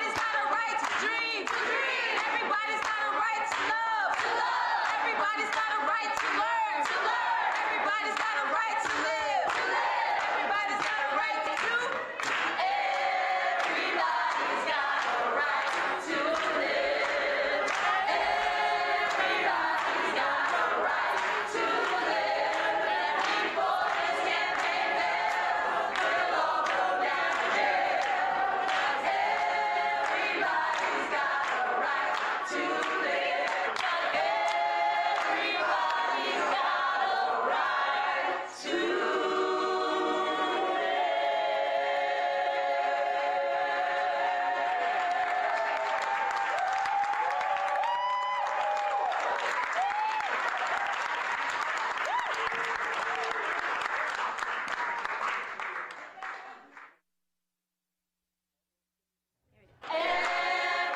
Everybody's got a right to dream. Everybody's got a right to love. Everybody's got a right to learn. Everybody's got a right to live. Everybody's got a right to do. Everybody's got a right to live. Everybody's got a right to live. And before this campaign fails, we'll all go down to jail. Everybody's got a right to live. Everybody's got a right to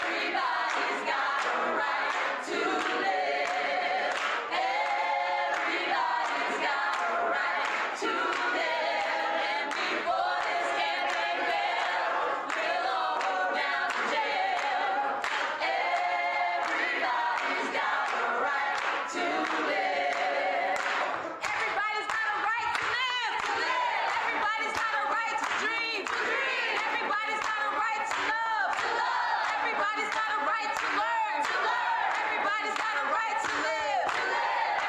Everybody's got a right to live. Everybody's got a right to live. And before this campaign fails, we'll all go down to jail. Everybody's got a right to live. Everybody's got a right to live. Everybody's got a right to dream. Everybody's got a right to love. Everybody's got a right to learn. Everybody's got a right to live.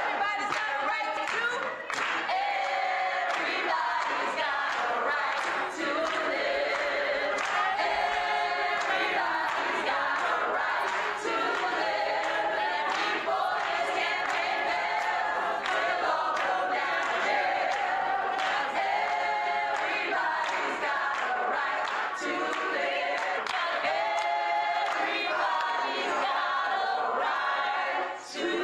Everybody's got a right to do. Everybody's got a right to live. Everybody's got a right to live. And before this campaign fails, we'll all go down to jail. Everybody's got a right to live. Everybody's got a right to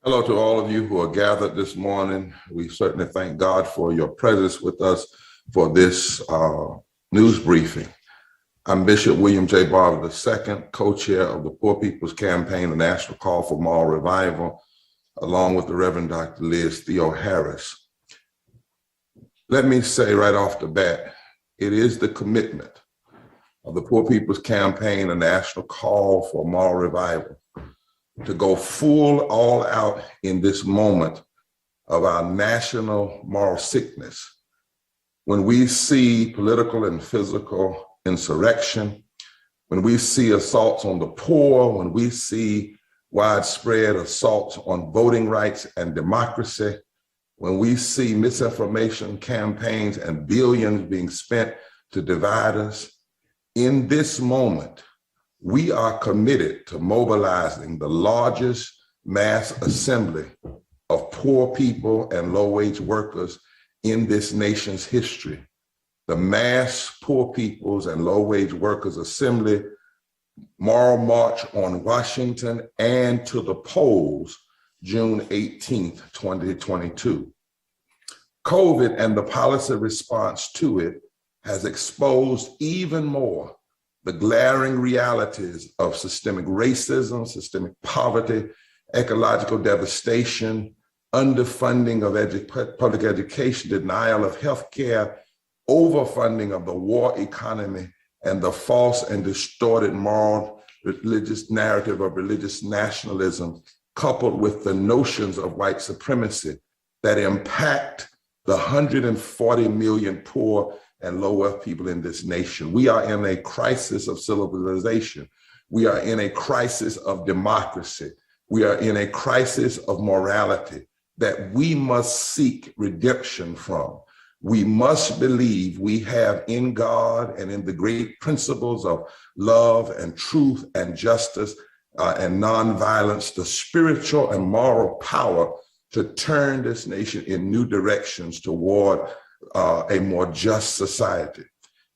Hello to all of you who are gathered this morning. We certainly thank God for your presence with us for this news briefing. I'm Bishop William J. Barber II, co-chair of the Poor People's Campaign, the National Call for Moral Revival, along with the Reverend Dr. Liz Theo Harris. Let me say right off the bat, it is the commitment of the Poor People's Campaign, a national call for moral revival, to go full all out in this moment of our national moral sickness. When we see political and physical insurrection, when we see assaults on the poor, when we see widespread assaults on voting rights and democracy, when we see misinformation campaigns and billions being spent to divide us, in this moment, we are committed to mobilizing the largest mass assembly of poor people and low-wage workers in this nation's history. The mass poor people's and low-wage workers assembly, Moral March on Washington and to the polls, June 18th, 2022. COVID and the policy response to it has exposed even more the glaring realities of systemic racism, systemic poverty, ecological devastation, underfunding of public education, denial of healthcare, overfunding of the war economy, and the false and distorted moral religious narrative of religious nationalism, coupled with the notions of white supremacy that impact the 140 million poor and low wealth people in this nation. We are in a crisis of civilization. We are in a crisis of democracy. We are in a crisis of morality that we must seek redemption from. We must believe we have in God and in the great principles of love and truth and justice and nonviolence, the spiritual and moral power to turn this nation in new directions toward a more just society.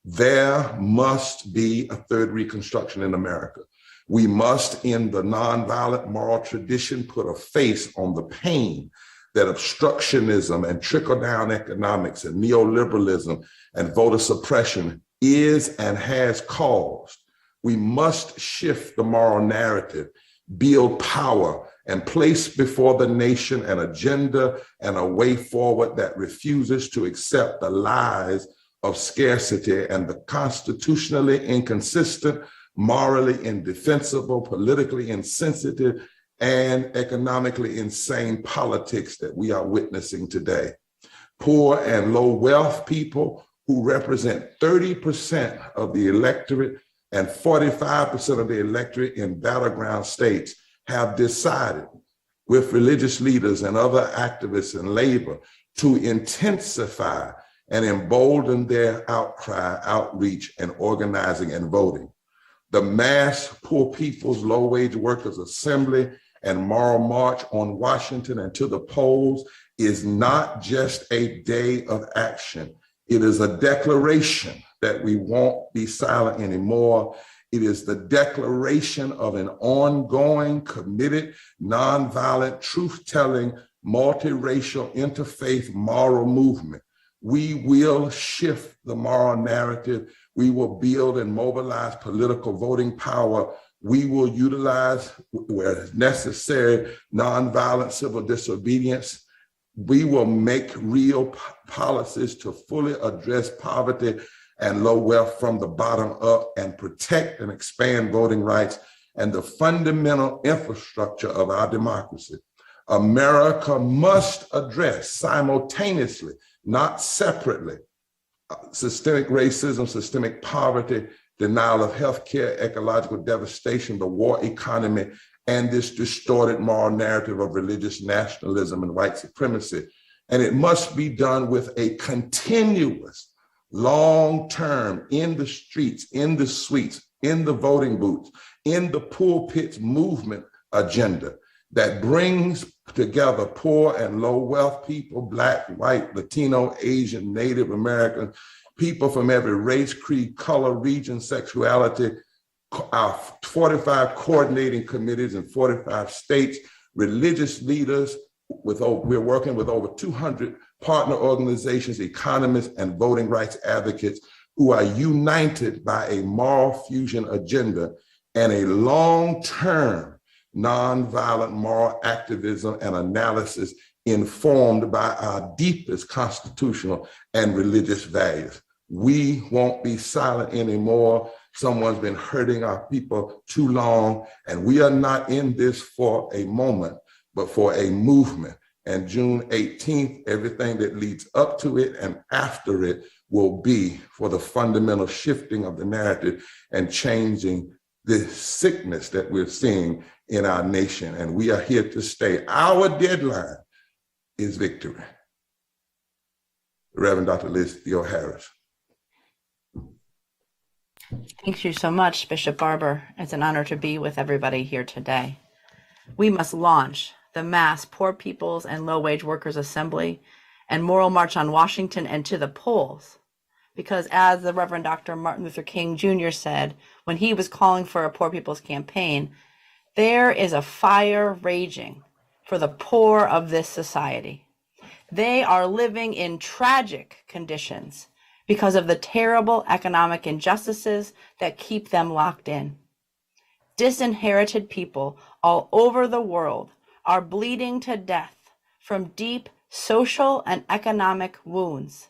There must be a third Reconstruction in America. We must, in the nonviolent moral tradition, put a face on the pain that obstructionism and trickle-down economics and neoliberalism and voter suppression is and has caused. We must shift the moral narrative, build power, and place before the nation an agenda and a way forward that refuses to accept the lies of scarcity and the constitutionally inconsistent, morally indefensible, politically insensitive, and economically insane politics that we are witnessing today. Poor and low wealth people who represent 30% of the electorate and 45% of the electorate in battleground states have decided with religious leaders and other activists in labor to intensify and embolden their outcry, outreach, and organizing and voting. The mass Poor People's Low Wage Workers Assembly and Moral March on Washington and to the polls is not just a day of action. It is a declaration that we won't be silent anymore. It is the declaration of an ongoing, committed, nonviolent, truth-telling, multiracial, interfaith moral movement. We will shift the moral narrative. We will build and mobilize political voting power. We will utilize, where necessary, nonviolent civil disobedience. We will make real policies to fully address poverty and low wealth from the bottom up and protect and expand voting rights and the fundamental infrastructure of our democracy. America must address simultaneously, not separately, systemic racism, systemic poverty, denial of healthcare, ecological devastation, the war economy, and this distorted moral narrative of religious nationalism and white supremacy. And it must be done with a continuous, long-term, in the streets, in the suites, in the voting booths, in the pulpits movement agenda that brings together poor and low wealth people, Black, white, Latino, Asian, Native American, people from every race, creed, color, region, sexuality, our 45 coordinating committees in 45 states, religious leaders, we're working with over 200 partner organizations, economists, and voting rights advocates who are united by a moral fusion agenda and a long-term nonviolent moral activism and analysis informed by our deepest constitutional and religious values. We won't be silent anymore. Someone's been hurting our people too long, and we are not in this for a moment, but for a movement. And June 18th, everything that leads up to it and after it will be for the fundamental shifting of the narrative and changing the sickness that we're seeing in our nation. And we are here to stay. Our deadline is victory. Reverend Dr. Liz Theo Harris. Thank you so much, Bishop Barber. It's an honor to be with everybody here today. We must launch the mass Poor People's and Low Wage Workers Assembly and Moral March on Washington and to the polls. Because as the Reverend Dr. Martin Luther King Jr. said when he was calling for a Poor People's campaign, there is a fire raging for the poor of this society. They are living in tragic conditions because of the terrible economic injustices that keep them locked in. Disinherited people all over the world are bleeding to death from deep social and economic wounds.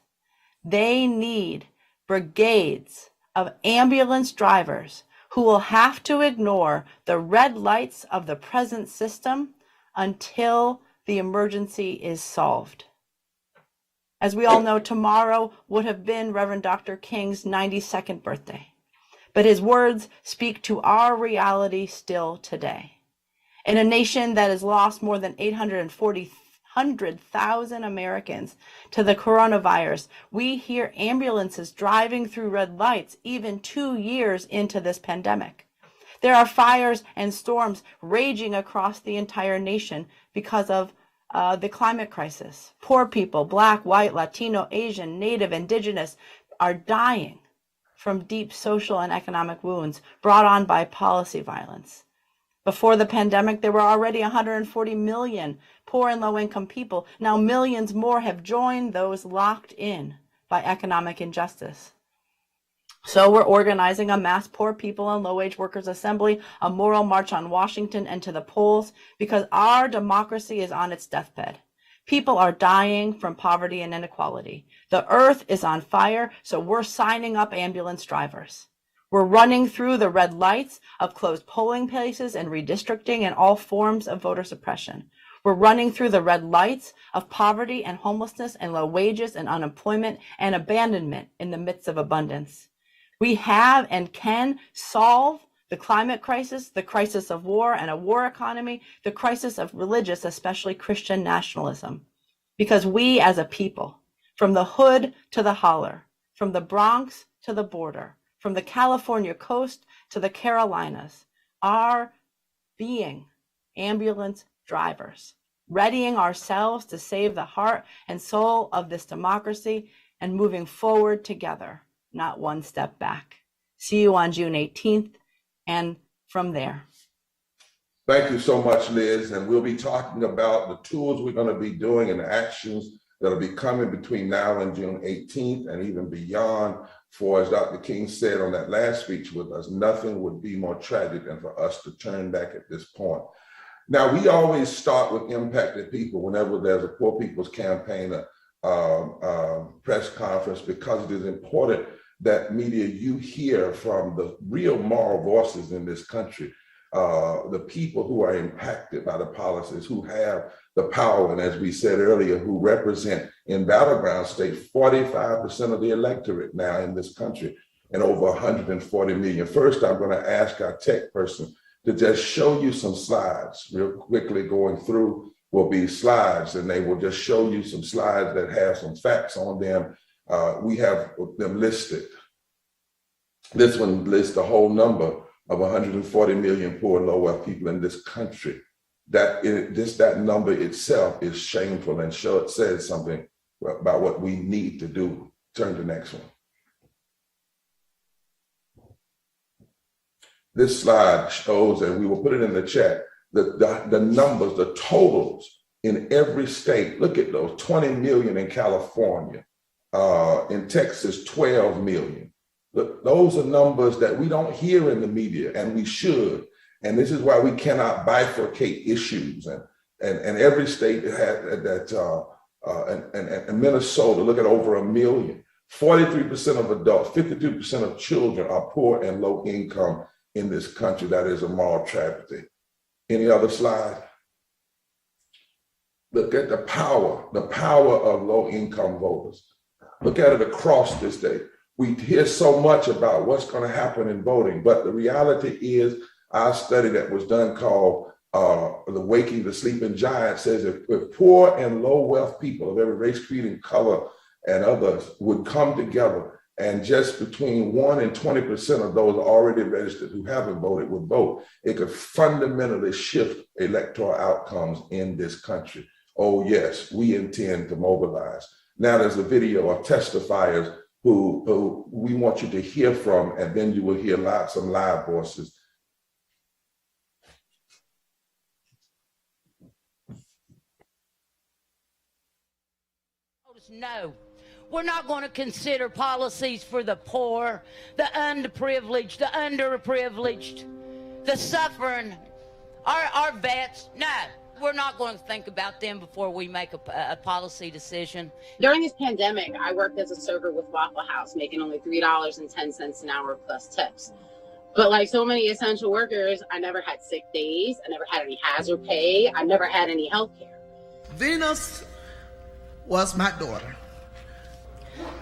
They need brigades of ambulance drivers who will have to ignore the red lights of the present system until the emergency is solved. As we all know, tomorrow would have been Reverend Dr. King's 92nd birthday, but his words speak to our reality still today. In a nation that has lost more than 840,000 Americans to the coronavirus, we hear ambulances driving through red lights even 2 years into this pandemic. There are fires and storms raging across the entire nation because of the climate crisis. Poor people, Black, white, Latino, Asian, Native, Indigenous, are dying from deep social and economic wounds brought on by policy violence. Before the pandemic, there were already 140 million poor and low-income people. Now millions more have joined those locked in by economic injustice. So we're organizing a mass poor people and low-wage workers assembly, a moral march on Washington and to the polls, because our democracy is on its deathbed. People are dying from poverty and inequality. The earth is on fire, so we're signing up ambulance drivers. We're running through the red lights of closed polling places and redistricting and all forms of voter suppression. We're running through the red lights of poverty and homelessness and low wages and unemployment and abandonment in the midst of abundance. We have and can solve the climate crisis, the crisis of war and a war economy, the crisis of religious, especially Christian nationalism. Because we as a people, from the hood to the holler, from the Bronx to the border, from the California coast to the Carolinas, are being ambulance drivers, readying ourselves to save the heart and soul of this democracy and moving forward together, not one step back. See you on June 18th and from there. Thank you so much, Liz. And we'll be talking about the tools we're going to be doing and the actions that'll be coming between now and June 18th and even beyond. For, as Dr. King said on that last speech with us, nothing would be more tragic than for us to turn back at this point. Now, we always start with impacted people whenever there's a Poor People's Campaign press conference, because it is important that media, you hear from the real moral voices in this country, the people who are impacted by the policies, who have the power, and as we said earlier, who represent in battleground state 45% of the electorate now in this country and over 140 million. First, I'm going to ask our tech person to just show you some slides real quickly. Going through will be slides, and they will just show you some slides that have some facts on them. We have them listed. This one lists the whole number of 140 million poor and low wealth people in this country. That number itself is shameful and it says something about what we need to do. Turn to the next one. This slide shows, and we will put it in the chat, the numbers, the totals in every state. Look at those, 20 million in California, in Texas, 12 million. Look, those are numbers that we don't hear in the media, and we should. And this is why we cannot bifurcate issues. And every state that has and Minnesota, look at over 1 million. 43% of adults, 52% of children are poor and low income in this country. That is a moral tragedy. Any other slide? Look at the power of low income voters. Look at it across this state. We hear so much about what's going to happen in voting, but the reality is our study that was done called The Waking the Sleeping Giant says if poor and low wealth people of every race, creed, and color and others would come together, and just between 1 and 20% of those already registered who haven't voted would vote, it could fundamentally shift electoral outcomes in this country. Oh yes, we intend to mobilize. Now there's a video of testifiers who we want you to hear from, and then you will hear some live voices. No, we're not going to consider policies for the poor, the underprivileged, the underprivileged, the suffering, our vets. No, we're not going to think about them before we make a policy decision. During this pandemic, I worked as a server with Waffle House, making only $3.10 an hour plus tips. But like so many essential workers, I never had sick days. I never had any hazard pay. I never had any health care. Venus was my daughter.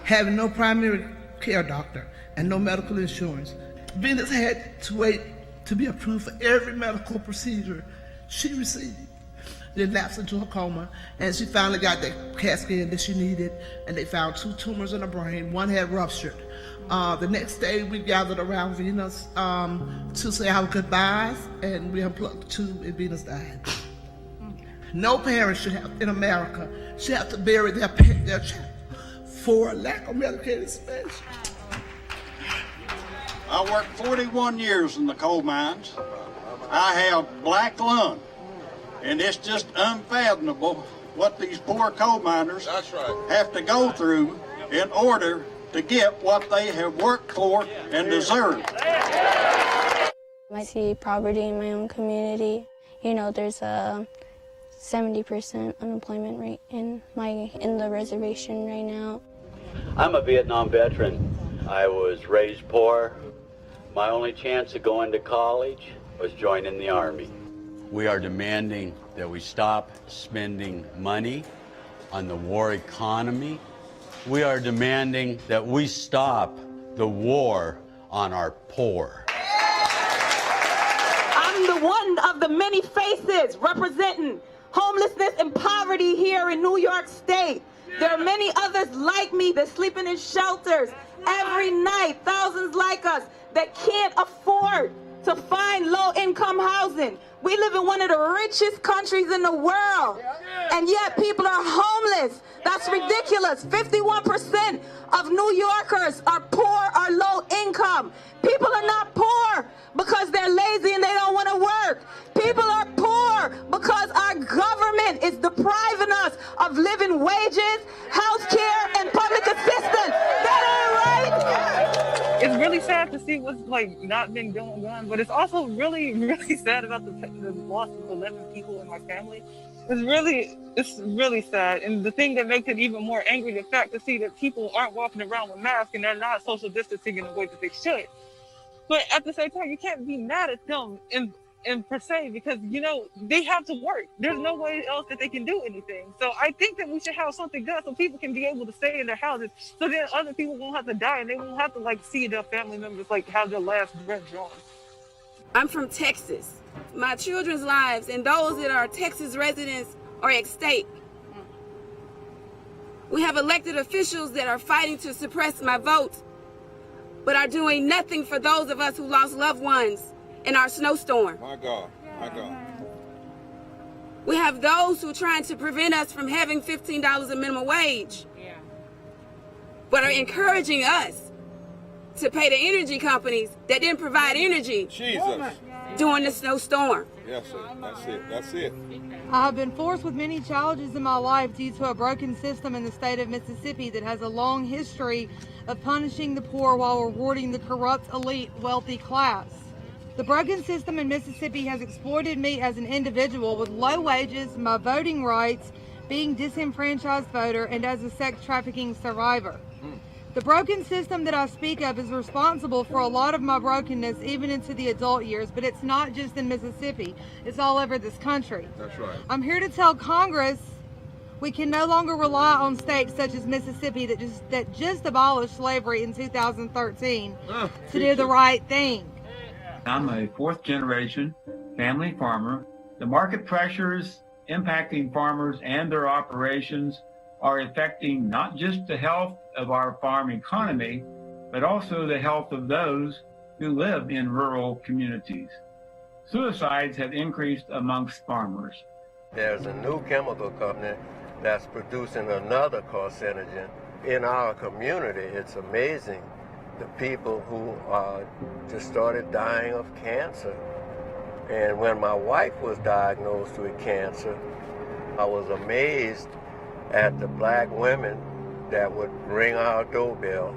Having no primary care doctor and no medical insurance, Venus had to wait to be approved for every medical procedure she received. Then lapsed into a coma, and she finally got the CAT scan that she needed, and they found 2 tumors in her brain. One had ruptured. The next day, we gathered around Venus to say our goodbyes, and we unplugged the tube, and Venus died. No parent should have, in America, should have to bury their child for lack of medical expense. I worked 41 years in the coal mines. I have black lung, and it's just unfathomable what these poor coal miners have to go through in order to get what they have worked for and deserve. I see poverty in my own community. You know, there's a 70% unemployment rate in the reservation right now. I'm a Vietnam veteran. I was raised poor. My only chance of going to college was joining the Army. We are demanding that we stop spending money on the war economy. We are demanding that we stop the war on our poor. I'm the one of the many faces representing homelessness and poverty here in New York State. There are many others like me that sleeping in shelters every night, thousands like us that can't afford to find low-income housing. We live in one of the richest countries in the world, and yet people are homeless. That's ridiculous. 51% of New Yorkers are poor or low income. People are not poor because they're lazy and they don't want to work. People are poor because our government is depriving us of living wages, health care, and public assistance. That ain't right. It's really sad to see what's not been going on, but it's also really, really sad about the loss of 11 people in my family. It's really sad. And the thing that makes it even more angry, the fact to see that people aren't walking around with masks and they're not social distancing in the way that they should. But at the same time, you can't be mad at them in per se, because, they have to work. There's no way else that they can do anything. So I think that we should have something done so people can be able to stay in their houses, so then other people won't have to die and they won't have to see their family members have their last breath drawn. I'm from Texas. My children's lives and those that are Texas residents are at stake. We have elected officials that are fighting to suppress my vote, but are doing nothing for those of us who lost loved ones in our snowstorm. My God, my God. We have those who are trying to prevent us from having $15 a minimum wage, but are encouraging us to pay the energy companies that didn't provide energy during the snowstorm. Yes, sir. That's it. That's it. I've been forced with many challenges in my life due to a broken system in the state of Mississippi that has a long history of punishing the poor while rewarding the corrupt elite wealthy class. The broken system in Mississippi has exploited me as an individual with low wages, my voting rights, being disenfranchised voter, and as a sex trafficking survivor. The broken system that I speak of is responsible for a lot of my brokenness even into the adult years, but it's not just in Mississippi, it's all over this country. That's right. I'm here to tell Congress we can no longer rely on states such as Mississippi that just abolished slavery in 2013 to do the right thing. I'm a fourth generation family farmer. The market pressures impacting farmers and their operations are affecting not just the health of our farm economy, but also the health of those who live in rural communities. Suicides have increased amongst farmers. There's a new chemical company that's producing another carcinogen. In our community, it's amazing the people who just started dying of cancer. And when my wife was diagnosed with cancer, I was amazed at the black women that would ring our doorbell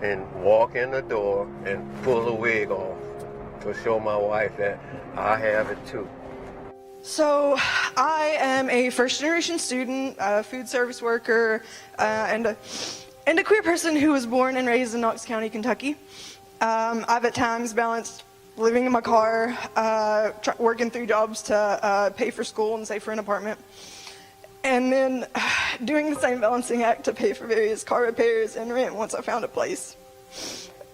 and walk in the door and pull the wig off to show my wife that I have it too. So I am a first-generation student, a food service worker, and a queer person who was born and raised in Knox County, Kentucky. I've at times balanced living in my car, working through jobs to pay for school and save for an apartment, and then doing the same balancing act to pay for various car repairs and rent once I found a place.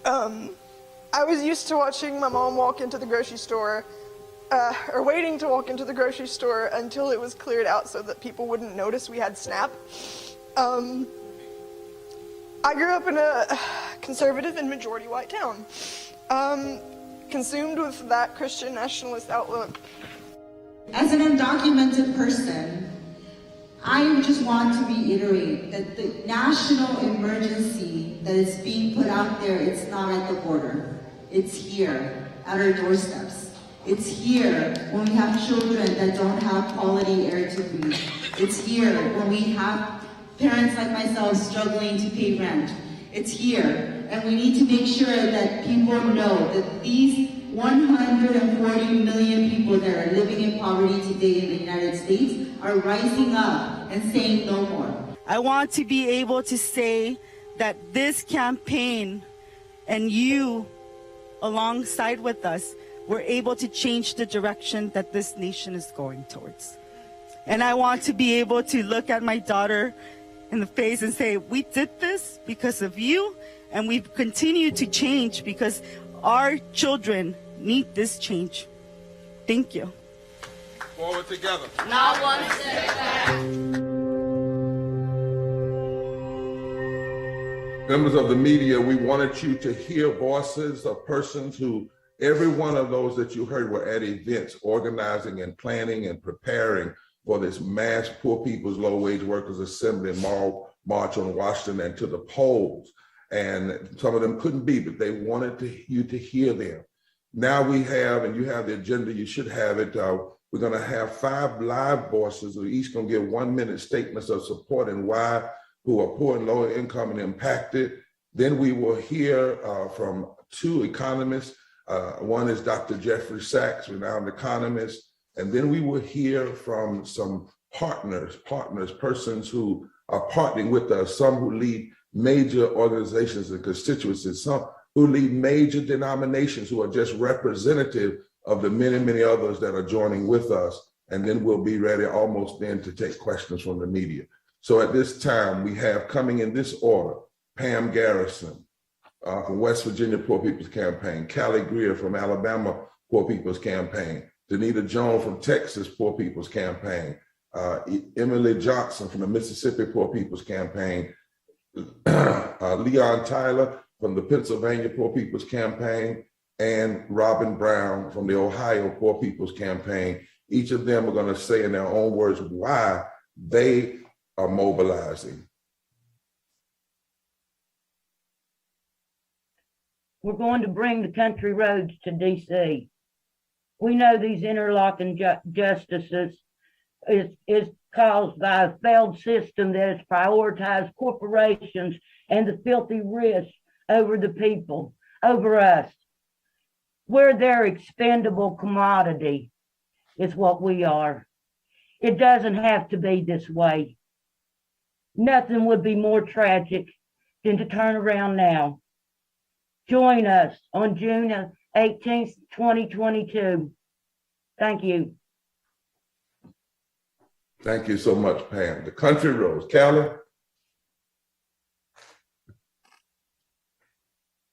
I was used to watching my mom walk into the grocery store, or waiting to walk into the grocery store until it was cleared out so that people wouldn't notice we had SNAP. I grew up in a conservative and majority white town, consumed with that Christian nationalist outlook. As an undocumented person, I just want to reiterate that the national emergency that is being put out there, it's not at the border. It's here at our doorsteps. It's here when we have children that don't have quality air to breathe. It's here when we have parents like myself struggling to pay rent. It's here, and we need to make sure that people know that these 140 million people that are living in poverty today in the United States are rising up and saying no more. I want to be able to say that this campaign and you alongside with us were able to change the direction that this nation is going towards. And I want to be able to look at my daughter in the face and say, we did this because of you, and we've continued to change because our children need this change. Thank you. Forward together. Not one step back. Members of the media, we wanted you to hear voices of persons who, every one of those that you heard were at events, organizing and planning and preparing for this mass poor people's low wage workers assembly and march on Washington and to the polls. And some of them couldn't be, but they wanted you to hear them. Now we have, and you have the agenda, you should have it. We're going to have 5 live voices who are each going to give 1-minute statements of support and why, who are poor and lower income and impacted. Then we will hear from 2 economists. One is Dr. Jeffrey Sachs, renowned economist. And then we will hear from some partners, persons who are partnering with us, some who lead major organizations and constituencies, some who lead major denominations who are just representative of the many, many others that are joining with us. And then we'll be ready almost then to take questions from the media. So at this time, we have coming in this order, Pam Garrison from West Virginia Poor People's Campaign, Callie Greer from Alabama Poor People's Campaign, Danita Jones from Texas Poor People's Campaign, Emily Johnson from the Mississippi Poor People's Campaign, Leon Tyler from the Pennsylvania Poor People's Campaign, and Robin Brown from the Ohio Poor People's Campaign. Each of them are going to say in their own words why they are mobilizing. We're going to bring the country roads to D.C. We know these interlocking justices is caused by a failed system that has prioritized corporations and the filthy rich over the people, over us. We're their expendable commodity, is what we are. It doesn't have to be this way. Nothing would be more tragic than to turn around now. Join us on June 18th, 2022. Thank you. Thank you so much, Pam. The country roads. Callie?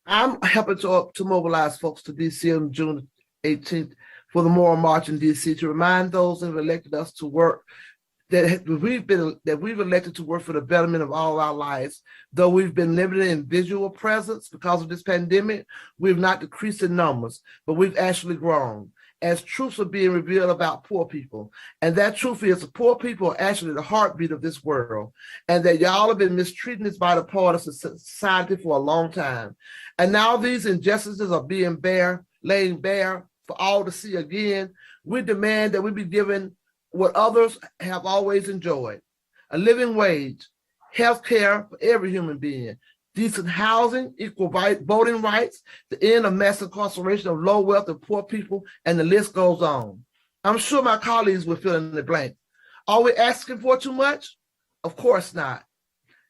I'm helping to mobilize folks to DC on June 18th for the Moral March in DC to remind those that have elected us to work that we've elected to work for the betterment of all our lives. Though we've been limited in visual presence because of this pandemic, we've not decreased in numbers, but we've actually grown as truths are being revealed about poor people. And that truth is the poor people are actually the heartbeat of this world, and that y'all have been mistreating this vital part of society for a long time. And now these injustices are being laid bare for all to see again. We demand that we be given what others have always enjoyed: a living wage, health care for every human being, decent housing, equal voting rights, the end of mass incarceration of low wealth and poor people, and the list goes on. I'm sure my colleagues will fill in the blank. Are we asking for too much? Of course not.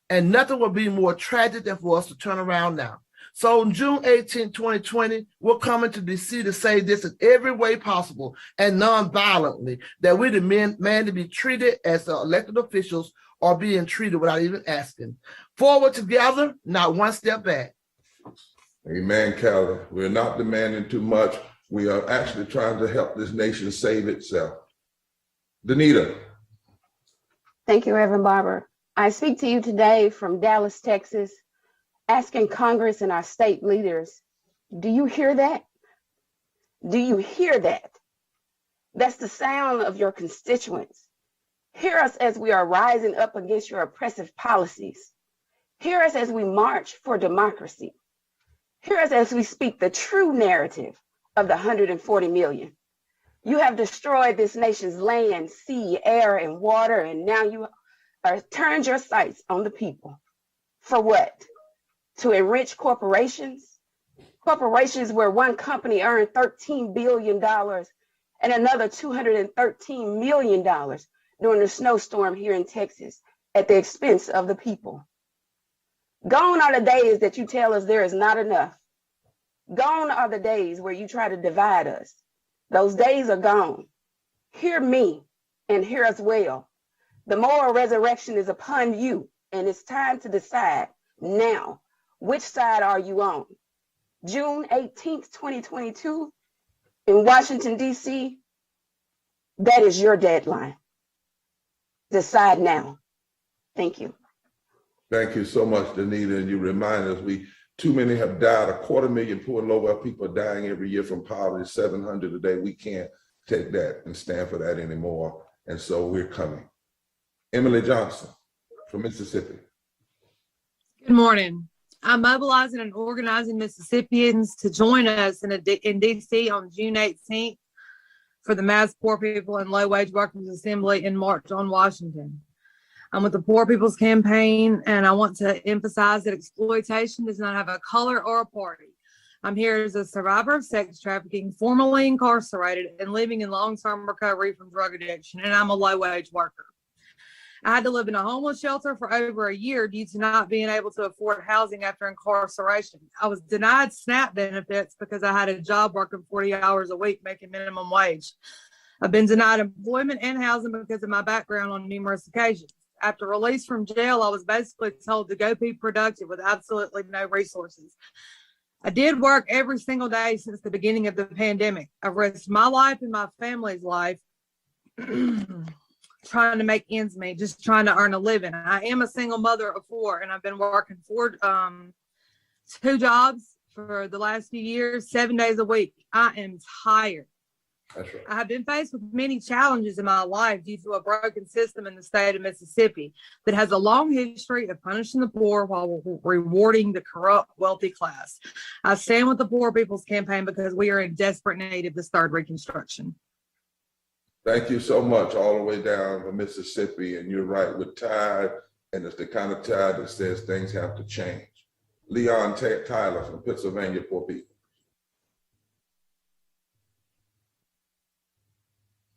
And nothing will be more tragic than for us to turn around now. So on June 18, 2020, we're coming to DC to say this in every way possible and non-violently, that we demand to be treated as the elected officials are being treated without even asking. Forward together, not one step back. Amen, Callie. We're not demanding too much. We are actually trying to help this nation save itself. Danita. Thank you, Reverend Barber. I speak to you today from Dallas, Texas, asking Congress and our state leaders, do you hear that? Do you hear that? That's the sound of your constituents. Hear us as we are rising up against your oppressive policies. Hear us as we march for democracy. Hear us as we speak the true narrative of the 140 million. You have destroyed this nation's land, sea, air, and water, and now you are turned your sights on the people. For what? To enrich corporations? Corporations where one company earned $13 billion and another $213 million during the snowstorm here in Texas at the expense of the people. Gone are the days that you tell us there is not enough. Gone are the days where you try to divide us. Those days are gone. Hear me and hear us well. The moral resurrection is upon you, and it's time to decide now, which side are you on? June 18th, 2022 in Washington, D.C., that is your deadline. Decide now. Thank you. Thank you so much, Danita. And you remind us too many have died. 250,000 poor and low people are dying every year from poverty, 700 a day. We can't take that and stand for that anymore. And so we're coming. Emily Johnson from Mississippi. Good morning. I'm mobilizing and organizing Mississippians to join us in D.C. on June 18th for the Mass Poor People and Low Wage Workers Assembly in March on Washington. I'm with the Poor People's Campaign, and I want to emphasize that exploitation does not have a color or a party. I'm here as a survivor of sex trafficking, formerly incarcerated and living in long-term recovery from drug addiction, and I'm a low-wage worker. I had to live in a homeless shelter for over a year due to not being able to afford housing after incarceration. I was denied SNAP benefits because I had a job working 40 hours a week making minimum wage. I've been denied employment and housing because of my background on numerous occasions. After release from jail, I was basically told to go be productive with absolutely no resources. I did work every single day since the beginning of the pandemic. I've risked my life and my family's life trying to make ends meet, just trying to earn a living. I am a single mother of 4, and I've been working 2 jobs for the last few years, 7 days a week. I am tired. That's right. I have been faced with many challenges in my life due to a broken system in the state of Mississippi that has a long history of punishing the poor while rewarding the corrupt wealthy class. I stand with the Poor People's Campaign because we are in desperate need of this third Reconstruction. Thank you so much, all the way down to Mississippi. And you're right, we're tired, and it's the kind of tide that says things have to change. Leon Tyler from Pennsylvania Poor People.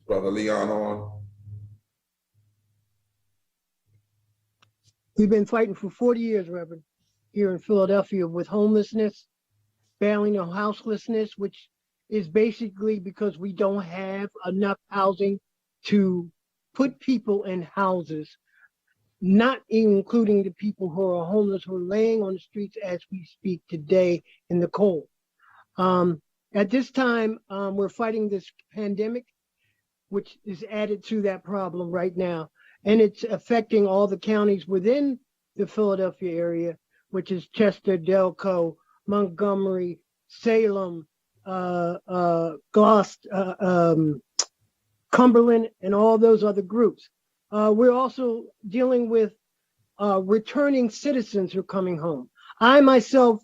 Brother Leon on. We've been fighting for 40 years, Reverend, here in Philadelphia with homelessness, battling on houselessness, which is basically because we don't have enough housing to put people in houses, not including the people who are homeless, who are laying on the streets as we speak today in the cold. At this time, we're fighting this pandemic, which is added to that problem right now. And it's affecting all the counties within the Philadelphia area, which is Chester, Delco, Montgomery, Salem, Gloucester, Cumberland, and all those other groups. We're also dealing with returning citizens who are coming home. I myself,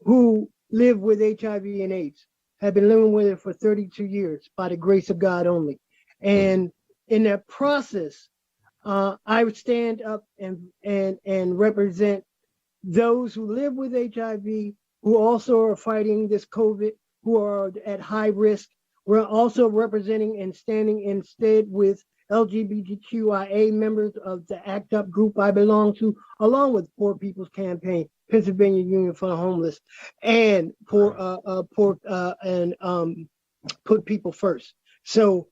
who live with HIV and AIDS, have been living with it for 32 years by the grace of God only. And in that process, I would stand up and represent those who live with HIV, who also are fighting this COVID, who are at high risk. We're also representing and standing instead with LGBTQIA members of the ACT UP group I belong to, along with Poor People's Campaign, Pennsylvania Union for the Homeless, and Put People First. So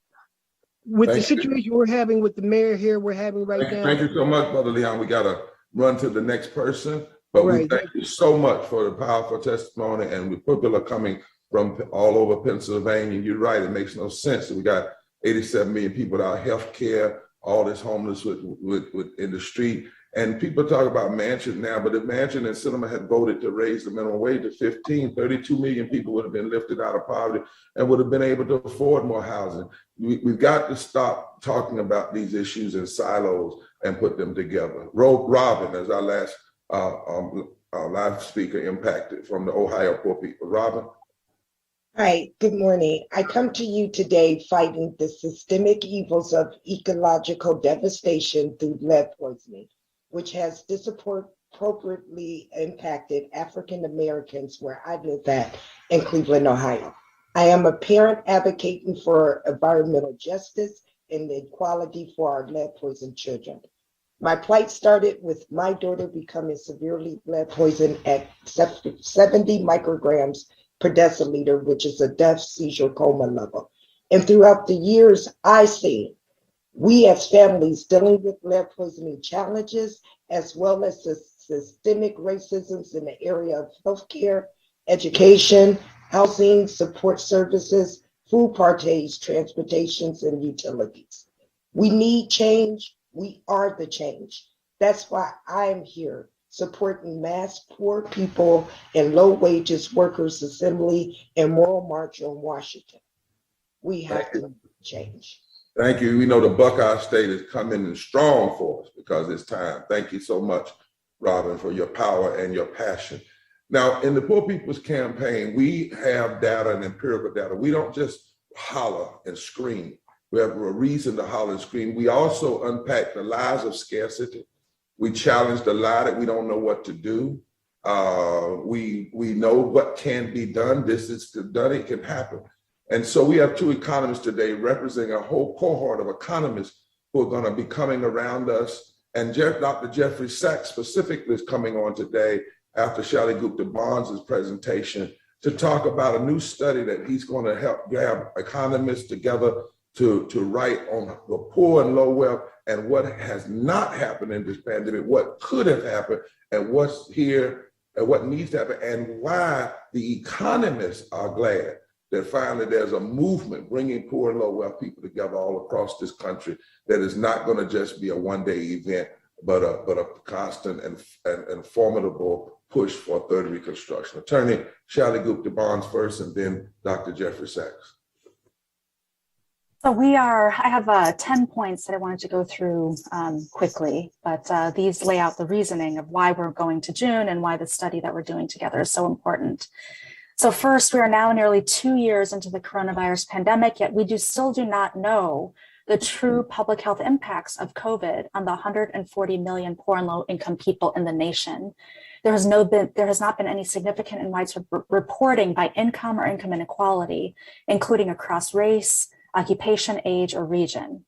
with the situation we're having with the mayor here, we're having right now. Thank you so much, Brother Leon. We got to run to the next person, but we thank you so much for the powerful testimony, and people are coming from all over Pennsylvania. You're right, it makes no sense. We got 87 million people without health care, all this homeless in the street. And people talk about Manchin now, but if Manchin and Sinema had voted to raise the minimum wage to 15, 32 million people would have been lifted out of poverty and would have been able to afford more housing. We've got to stop talking about these issues in silos and put them together. Robin, as our last live speaker impacted from the Ohio poor people. Robin? Hi, good morning. I come to you today fighting the systemic evils of ecological devastation through lead poisoning, which has disproportionately impacted African Americans where I live at in Cleveland, Ohio. I am a parent advocating for environmental justice and equality for our lead poisoned children. My plight started with my daughter becoming severely lead poisoned at 70 micrograms per deciliter, which is a death, seizure, coma level. And throughout the years, I see we as families dealing with lead poisoning challenges, as well as the systemic racisms in the area of healthcare, education, housing, support services, food parties, transportations, and utilities. We need change. We are the change. That's why I'm here supporting mass poor people and low wages workers assembly and moral march on Washington. We have to change. Thank you. We know the Buckeye State is coming in strong for us because it's time. Thank you so much, Robin, for your power and your passion. Now, in the Poor People's Campaign, we have data and empirical data. We don't just holler and scream. We have a reason to holler and scream. We also unpack the lies of scarcity. We challenge the lie that we don't know what to do. We know what can be done. This is done, it can happen. And so we have two economists today representing a whole cohort of economists who are going to be coming around us. And Dr. Jeffrey Sachs specifically is coming on today after Shally Gupta Barnes' presentation to talk about a new study that he's going to help grab economists together to write on the poor and low wealth and what has not happened in this pandemic, what could have happened, and what's here and what needs to happen, and why the economists are glad that finally there's a movement bringing poor and low wealth people together all across this country that is not going to just be a one-day event, but a constant and formidable push for third reconstruction. Attorney Shally Gupta Barnes first, and then Dr. Jeffrey Sachs. So I have 10 points that I wanted to go through quickly, but these lay out the reasoning of why we're going to June and why the study that we're doing together is so important. So first, we are now nearly 2 years into the coronavirus pandemic, yet we still do not know the true public health impacts of COVID on the 140 million poor and low income people in the nation. There has not been any significant and widespread reporting by income or income inequality, including across race, occupation, age, or region.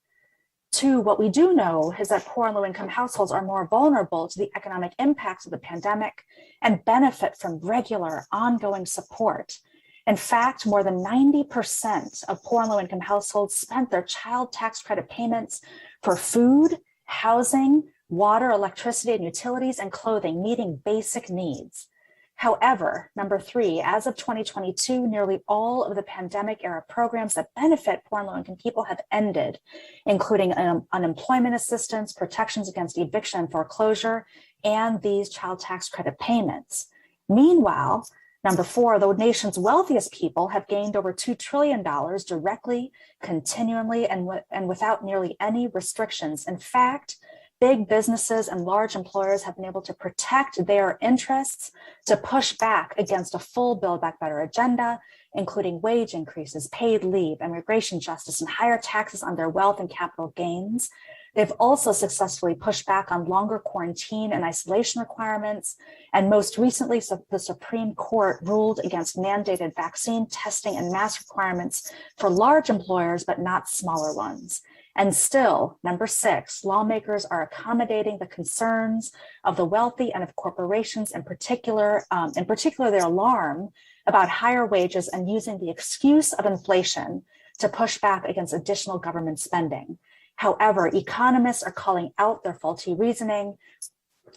Two, what we do know is that poor and low income households are more vulnerable to the economic impacts of the pandemic and benefit from regular ongoing support. In fact, more than 90% of poor and low income households spent their child tax credit payments for food, housing, water, electricity, and utilities, and clothing, meeting basic needs. However, number three, as of 2022, nearly all of the pandemic era programs that benefit poor and low income people have ended, including unemployment assistance, protections against eviction and foreclosure, and these child tax credit payments. Meanwhile, number four, the nation's wealthiest people have gained over $2 trillion directly, continually, and without nearly any restrictions. In fact, big businesses and large employers have been able to protect their interests to push back against a full Build Back Better agenda, including wage increases, paid leave, immigration justice, and higher taxes on their wealth and capital gains. They've also successfully pushed back on longer quarantine and isolation requirements. And most recently, the Supreme Court ruled against mandated vaccine testing and mask requirements for large employers, but not smaller ones. And still, number six, lawmakers are accommodating the concerns of the wealthy and of corporations in particular their alarm about higher wages and using the excuse of inflation to push back against additional government spending. However, economists are calling out their faulty reasoning,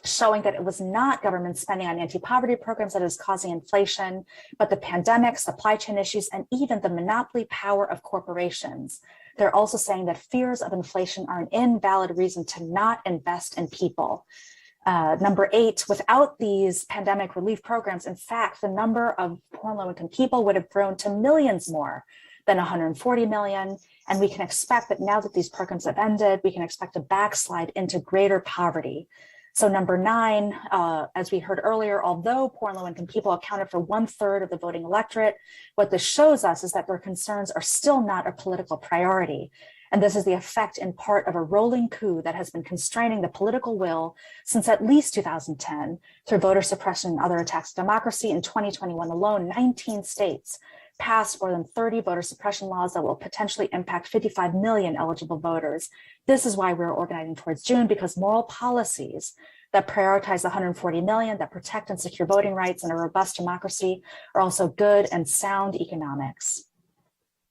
showing that it was not government spending on anti-poverty programs that is causing inflation, but the pandemic, supply chain issues, and even the monopoly power of corporations. They're also saying that fears of inflation are an invalid reason to not invest in people. Number eight, without these pandemic relief programs, in fact, the number of poor and low-income people would have grown to millions more than 140 million. And we can expect that now that these programs have ended, we can expect a backslide into greater poverty. So number 9, as we heard earlier, although poor and low-income people accounted for 1/3 of the voting electorate, what this shows us is that their concerns are still not a political priority. And this is the effect in part of a rolling coup that has been constraining the political will since at least 2010 through voter suppression and other attacks on democracy. In 2021 alone, 19 states passed more than 30 voter suppression laws that will potentially impact 55 million eligible voters. This is why we're organizing towards June, because moral policies that prioritize the 140 million, that protect and secure voting rights and a robust democracy are also good and sound economics.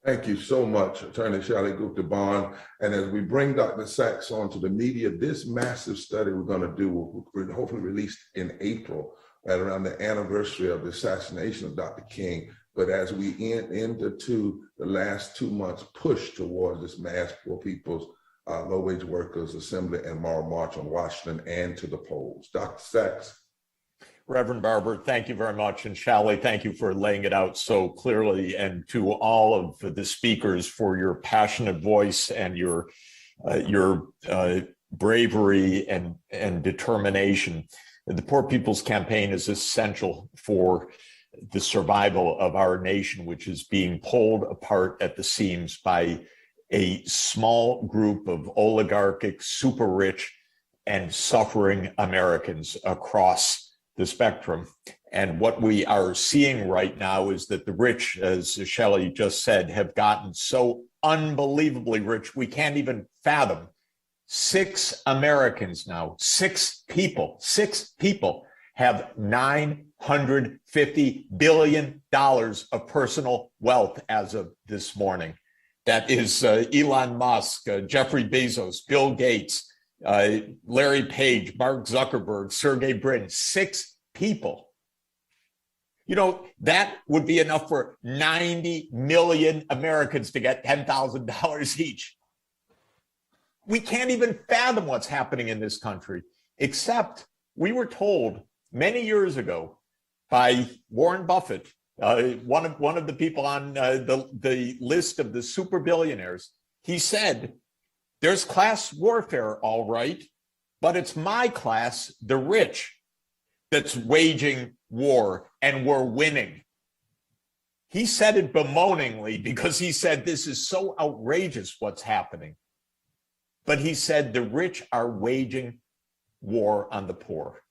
Thank you so much, Attorney Shelley Gupta-Bond. And as we bring Dr. Sachs onto the media, this massive study we're going to do will hopefully released in April, at around the anniversary of the assassination of Dr. King. But as we enter to the last 2 months push towards this mass poor people's low-wage workers assembly and moral march on Washington and to the polls. Dr. Sachs. Reverend Barber, thank you very much. And Shelley, thank you for laying it out so clearly, and to all of the speakers for your passionate voice and your bravery and determination. The Poor People's Campaign is essential for the survival of our nation, which is being pulled apart at the seams by a small group of oligarchic, super rich, and suffering Americans across the spectrum. And what we are seeing right now is that the rich, as Shelley just said, have gotten so unbelievably rich, we can't even fathom. 6 Americans now, 6 people have $950 billion of personal wealth as of this morning. That is Elon Musk, Jeffrey Bezos, Bill Gates, Larry Page, Mark Zuckerberg, Sergey Brin, 6 people. You know, that would be enough for 90 million Americans to get $10,000 each. We can't even fathom what's happening in this country, except we were told many years ago by Warren Buffett, one of the people on the list of the super billionaires. He said, there's class warfare, all right, but it's my class, the rich, that's waging war, and we're winning. He said it bemoaningly because he said this is so outrageous what's happening. But he said the rich are waging war on the poor.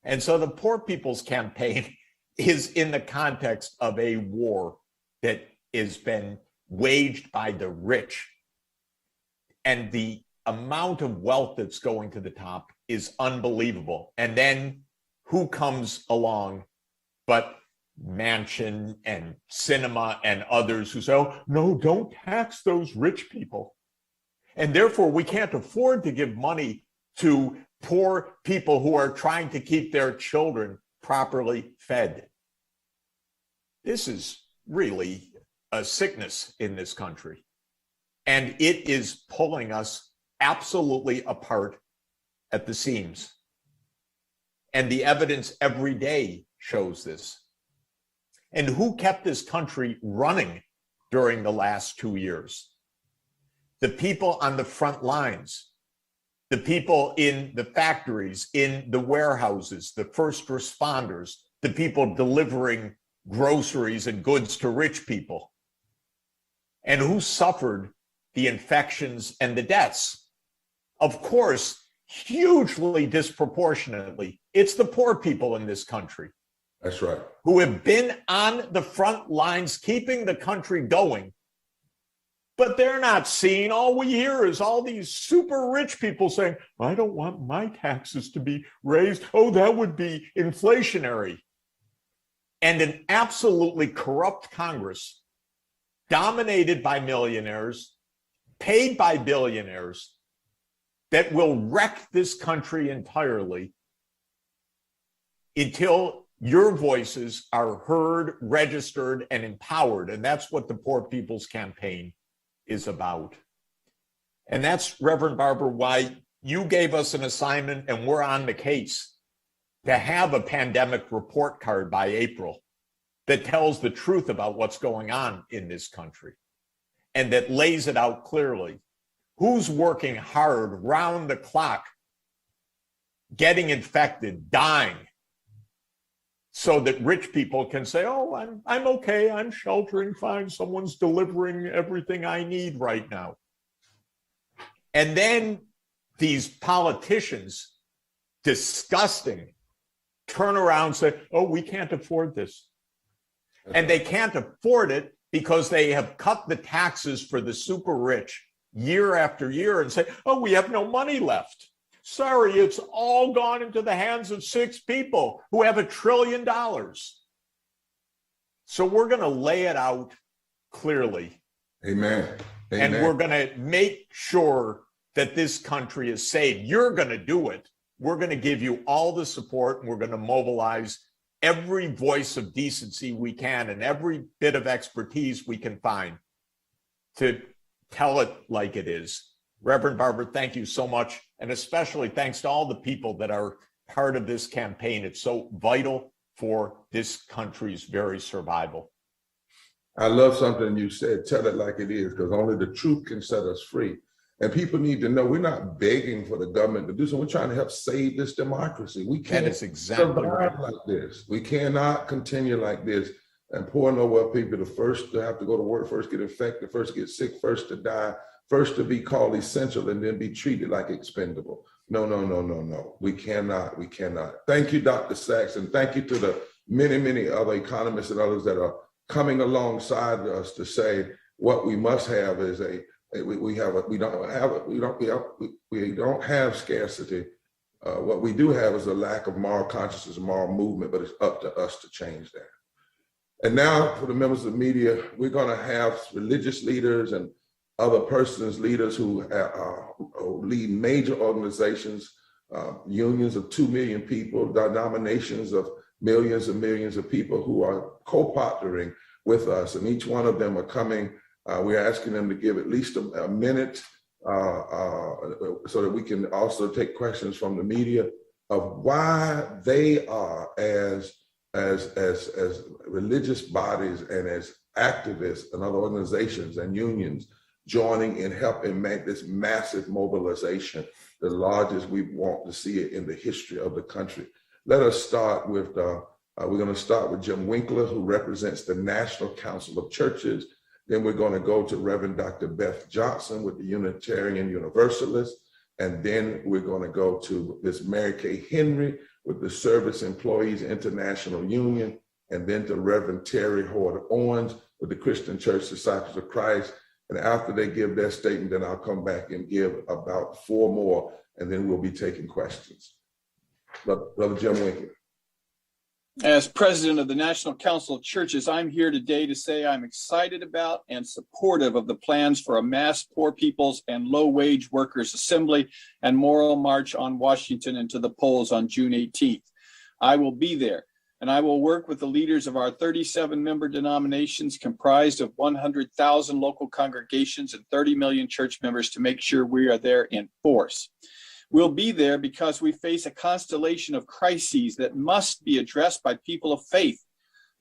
And so the Poor People's Campaign is in the context of a war that has been waged by the rich. And the amount of wealth that's going to the top is unbelievable. And then who comes along but Manchin and Sinema and others who say, oh, no, don't tax those rich people. And therefore, we can't afford to give money to poor people who are trying to keep their children properly fed. This is really a sickness in this country. And it is pulling us absolutely apart at the seams. And the evidence every day shows this. And who kept this country running during the last 2 years? The people on the front lines, the people in the factories, in the warehouses, the first responders, the people delivering groceries and goods to rich people. And who suffered the infections and the deaths? Of course, hugely disproportionately, it's the poor people in this country. That's right. Who have been on the front lines keeping the country going. But they're not seen. All we hear is all these super rich people saying, I don't want my taxes to be raised. Oh, that would be inflationary. And an absolutely corrupt Congress, dominated by millionaires, paid by billionaires, that will wreck this country entirely until your voices are heard, registered, and empowered. And that's what the Poor People's Campaign is about. And that's, Reverend Barber, why you gave us an assignment, and we're on the case, to have a pandemic report card by April that tells the truth about what's going on in this country and that lays it out clearly. Who's working hard round the clock getting infected, dying, so that rich people can say, oh, I'm okay, I'm sheltering fine, someone's delivering everything I need right now. And then these politicians, disgusting, turn around and say, oh, we can't afford this. And they can't afford it because they have cut the taxes for the super rich year after year and say, oh, we have no money left. Sorry, it's all gone into the hands of 6 people who have $1 trillion. So we're going to lay it out clearly. Amen. Amen. And we're going to make sure that this country is saved. You're going to do it. We're going to give you all the support, and we're going to mobilize every voice of decency we can and every bit of expertise we can find to tell it like it is. Reverend Barber, thank you so much. And especially thanks to all the people that are part of this campaign. It's so vital for this country's very survival. I love something you said, tell it like it is, because only the truth can set us free. And people need to know we're not begging for the government to do something. We're trying to help save this democracy. We can't survive like this. We cannot continue like this and poor nowhere people, the first to have to go to work, first get infected, first get sick, first to die, first to be called essential and then be treated like expendable. No, no, no, no, no. We cannot. We cannot. Thank you, Dr. Sachs, and thank you to the many, many other economists and others that are coming alongside us to say what we must have is we don't have scarcity. What we do have is a lack of moral consciousness and moral movement, but it's up to us to change that. And now for the members of the media, we're going to have religious leaders and other persons, leaders who lead major organizations, unions of 2 million people, denominations of millions and millions of people who are co-partnering with us. And each one of them are coming. We're asking them to give at least a minute so that we can also take questions from the media of why they are as religious bodies and as activists and other organizations and unions joining in helping make this massive mobilization, the largest we want to see it in the history of the country. Let us start with, we're going to start with Jim Winkler, who represents the National Council of Churches. Then we're going to go to Reverend Dr. Beth Johnson with the Unitarian Universalists. And then we're going to go to Ms. Mary Kay Henry with the Service Employees International Union. And then to Reverend Terry Horde Owens with the Christian Church Disciples of Christ. And after they give their statement, then I'll come back and give about 4 more, and then we'll be taking questions. Brother Jim Winkler. As president of the National Council of Churches, I'm here today to say I'm excited about and supportive of the plans for a mass poor people's and low-wage workers assembly and moral march on Washington and to the polls on June 18th. I will be there, and I will work with the leaders of our 37-member denominations comprised of 100,000 local congregations and 30 million church members to make sure we are there in force. We'll be there because we face a constellation of crises that must be addressed by people of faith.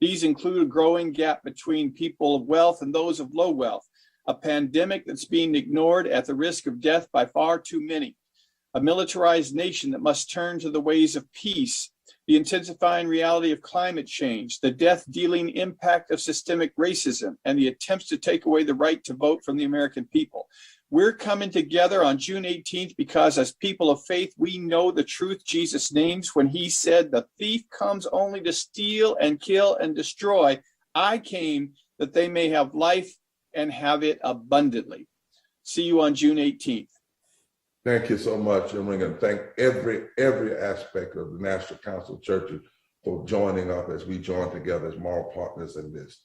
These include a growing gap between people of wealth and those of low wealth, a pandemic that's being ignored at the risk of death by far too many, a militarized nation that must turn to the ways of peace, the intensifying reality of climate change, the death-dealing impact of systemic racism, and the attempts to take away the right to vote from the American people. We're coming together on June 18th because as people of faith, we know the truth Jesus names when he said, the thief comes only to steal and kill and destroy. I came that they may have life and have it abundantly. See you on June 18th. Thank you so much. And we're going to thank every aspect of the National Council of Churches for joining up as we join together as moral partners in this.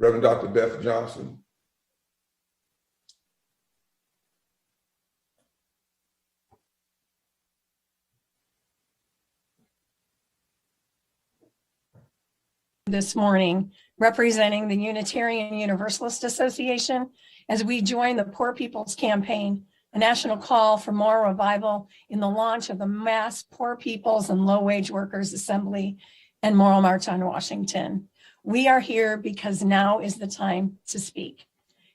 Reverend Dr. Beth Johnson. This morning, representing the Unitarian Universalist Association, as we join the Poor People's Campaign, a national call for moral revival in the launch of the mass Poor People's and Low-Wage Workers Assembly and Moral March on Washington. We are here because now is the time to speak.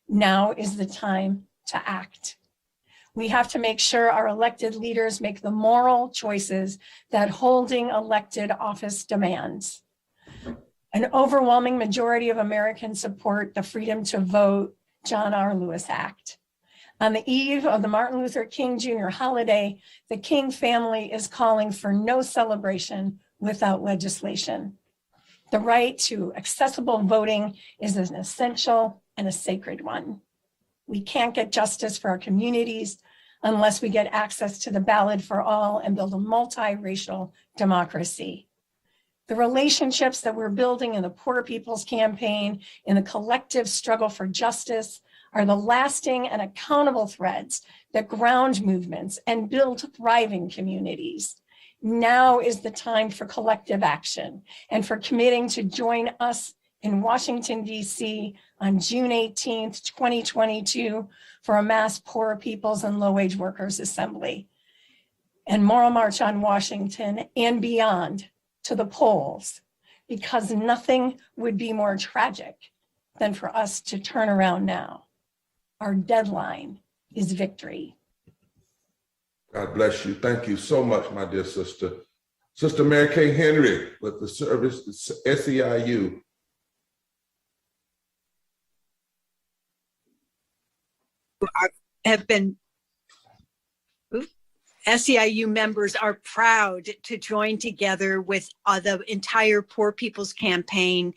Now is the time to act. We have to make sure our elected leaders make the moral choices that holding elected office demands. An overwhelming majority of Americans support the Freedom to Vote John R. Lewis Act. On the eve of the Martin Luther King Jr. holiday, the King family is calling for no celebration without legislation. The right to accessible voting is an essential and a sacred one. We can't get justice for our communities unless we get access to the ballot for all and build a multiracial democracy. The relationships that we're building in the Poor People's Campaign, in the collective struggle for justice, are the lasting and accountable threads that ground movements and build thriving communities. Now is the time for collective action and for committing to join us in Washington, D.C. on June 18th, 2022 for a mass Poor People's and Low-Wage Workers Assembly and Moral March on Washington and beyond to the polls, because nothing would be more tragic than for us to turn around now. Our deadline is victory. God bless you. Thank you so much, my dear sister. Sister Mary Kay Henry with the service, SEIU. Have been SEIU members are proud to join together with the entire Poor People's Campaign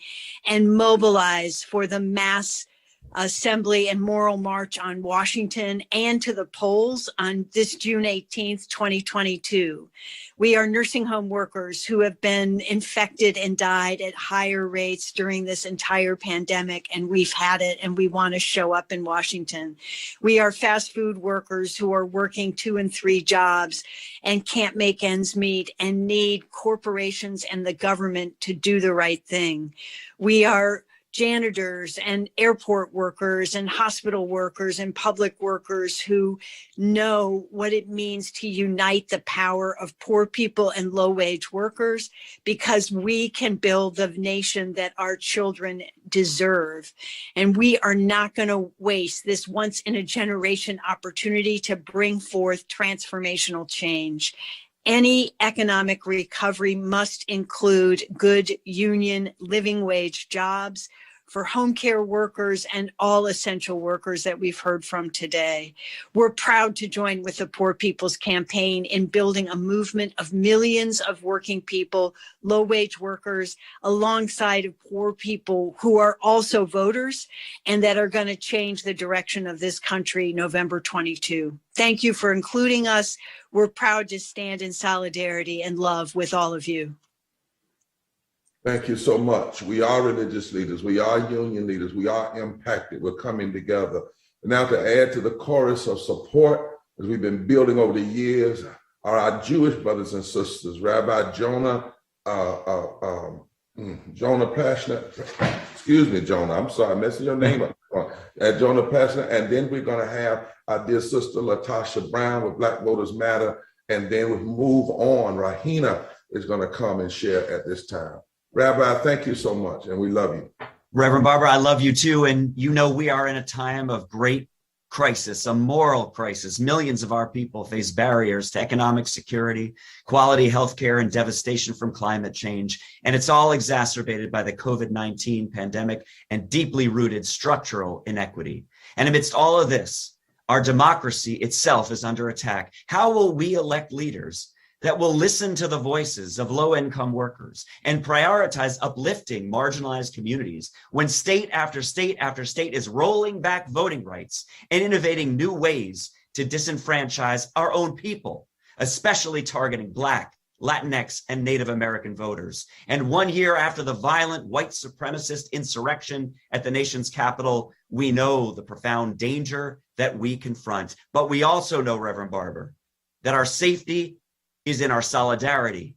and mobilize for the mass assembly and moral march on Washington and to the polls on this June 18th, 2022. We are nursing home workers who have been infected and died at higher rates during this entire pandemic, and we've had it, and we want to show up in Washington. We are fast food workers who are working 2 and 3 jobs and can't make ends meet and need corporations and the government to do the right thing. We are janitors and airport workers and hospital workers and public workers who know what it means to unite the power of poor people and low-wage workers, because we can build the nation that our children deserve. And we are not going to waste this once-in-a-generation opportunity to bring forth transformational change. Any economic recovery must include good union living wage jobs for home care workers and all essential workers that we've heard from today. We're proud to join with the Poor People's Campaign in building a movement of millions of working people, low-wage workers, alongside of poor people who are also voters and that are going to change the direction of this country November 22. Thank you for including us. We're proud to stand in solidarity and love with all of you. Thank you so much. We are religious leaders. We are union leaders. We are impacted. We're coming together. And now to add to the chorus of support, as we've been building over the years, are our Jewish brothers and sisters, Rabbi Jonah Pashner. Excuse me, Jonah. I'm sorry, I'm messing your name up. Jonah Pashner. And then we're going to have our dear sister Latasha Brown with Black Voters Matter. And then we move on. Rahina is going to come and share at this time. Rabbi, thank you so much, and we love you. Reverend Barber, I love you too. And you know, we are in a time of great crisis, a moral crisis. Millions of our people face barriers to economic security, quality healthcare, and devastation from climate change. And it's all exacerbated by the COVID-19 pandemic and deeply rooted structural inequity. And amidst all of this, our democracy itself is under attack. How will we elect leaders that will listen to the voices of low-income workers and prioritize uplifting marginalized communities when state after state after state is rolling back voting rights and innovating new ways to disenfranchise our own people, especially targeting Black, Latinx, and Native American voters? And 1 year after the violent white supremacist insurrection at the nation's capital, we know the profound danger that we confront. But we also know, Reverend Barber, that our safety is in our solidarity,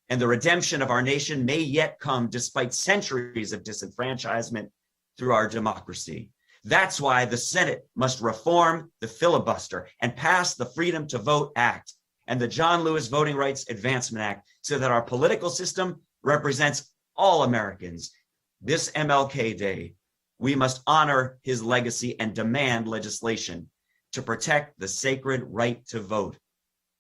and the redemption of our nation may yet come despite centuries of disenfranchisement through our democracy. That's why the Senate must reform the filibuster and pass the Freedom to Vote Act and the John Lewis Voting Rights Advancement Act so that our political system represents all Americans. This MLK Day, we must honor his legacy and demand legislation to protect the sacred right to vote,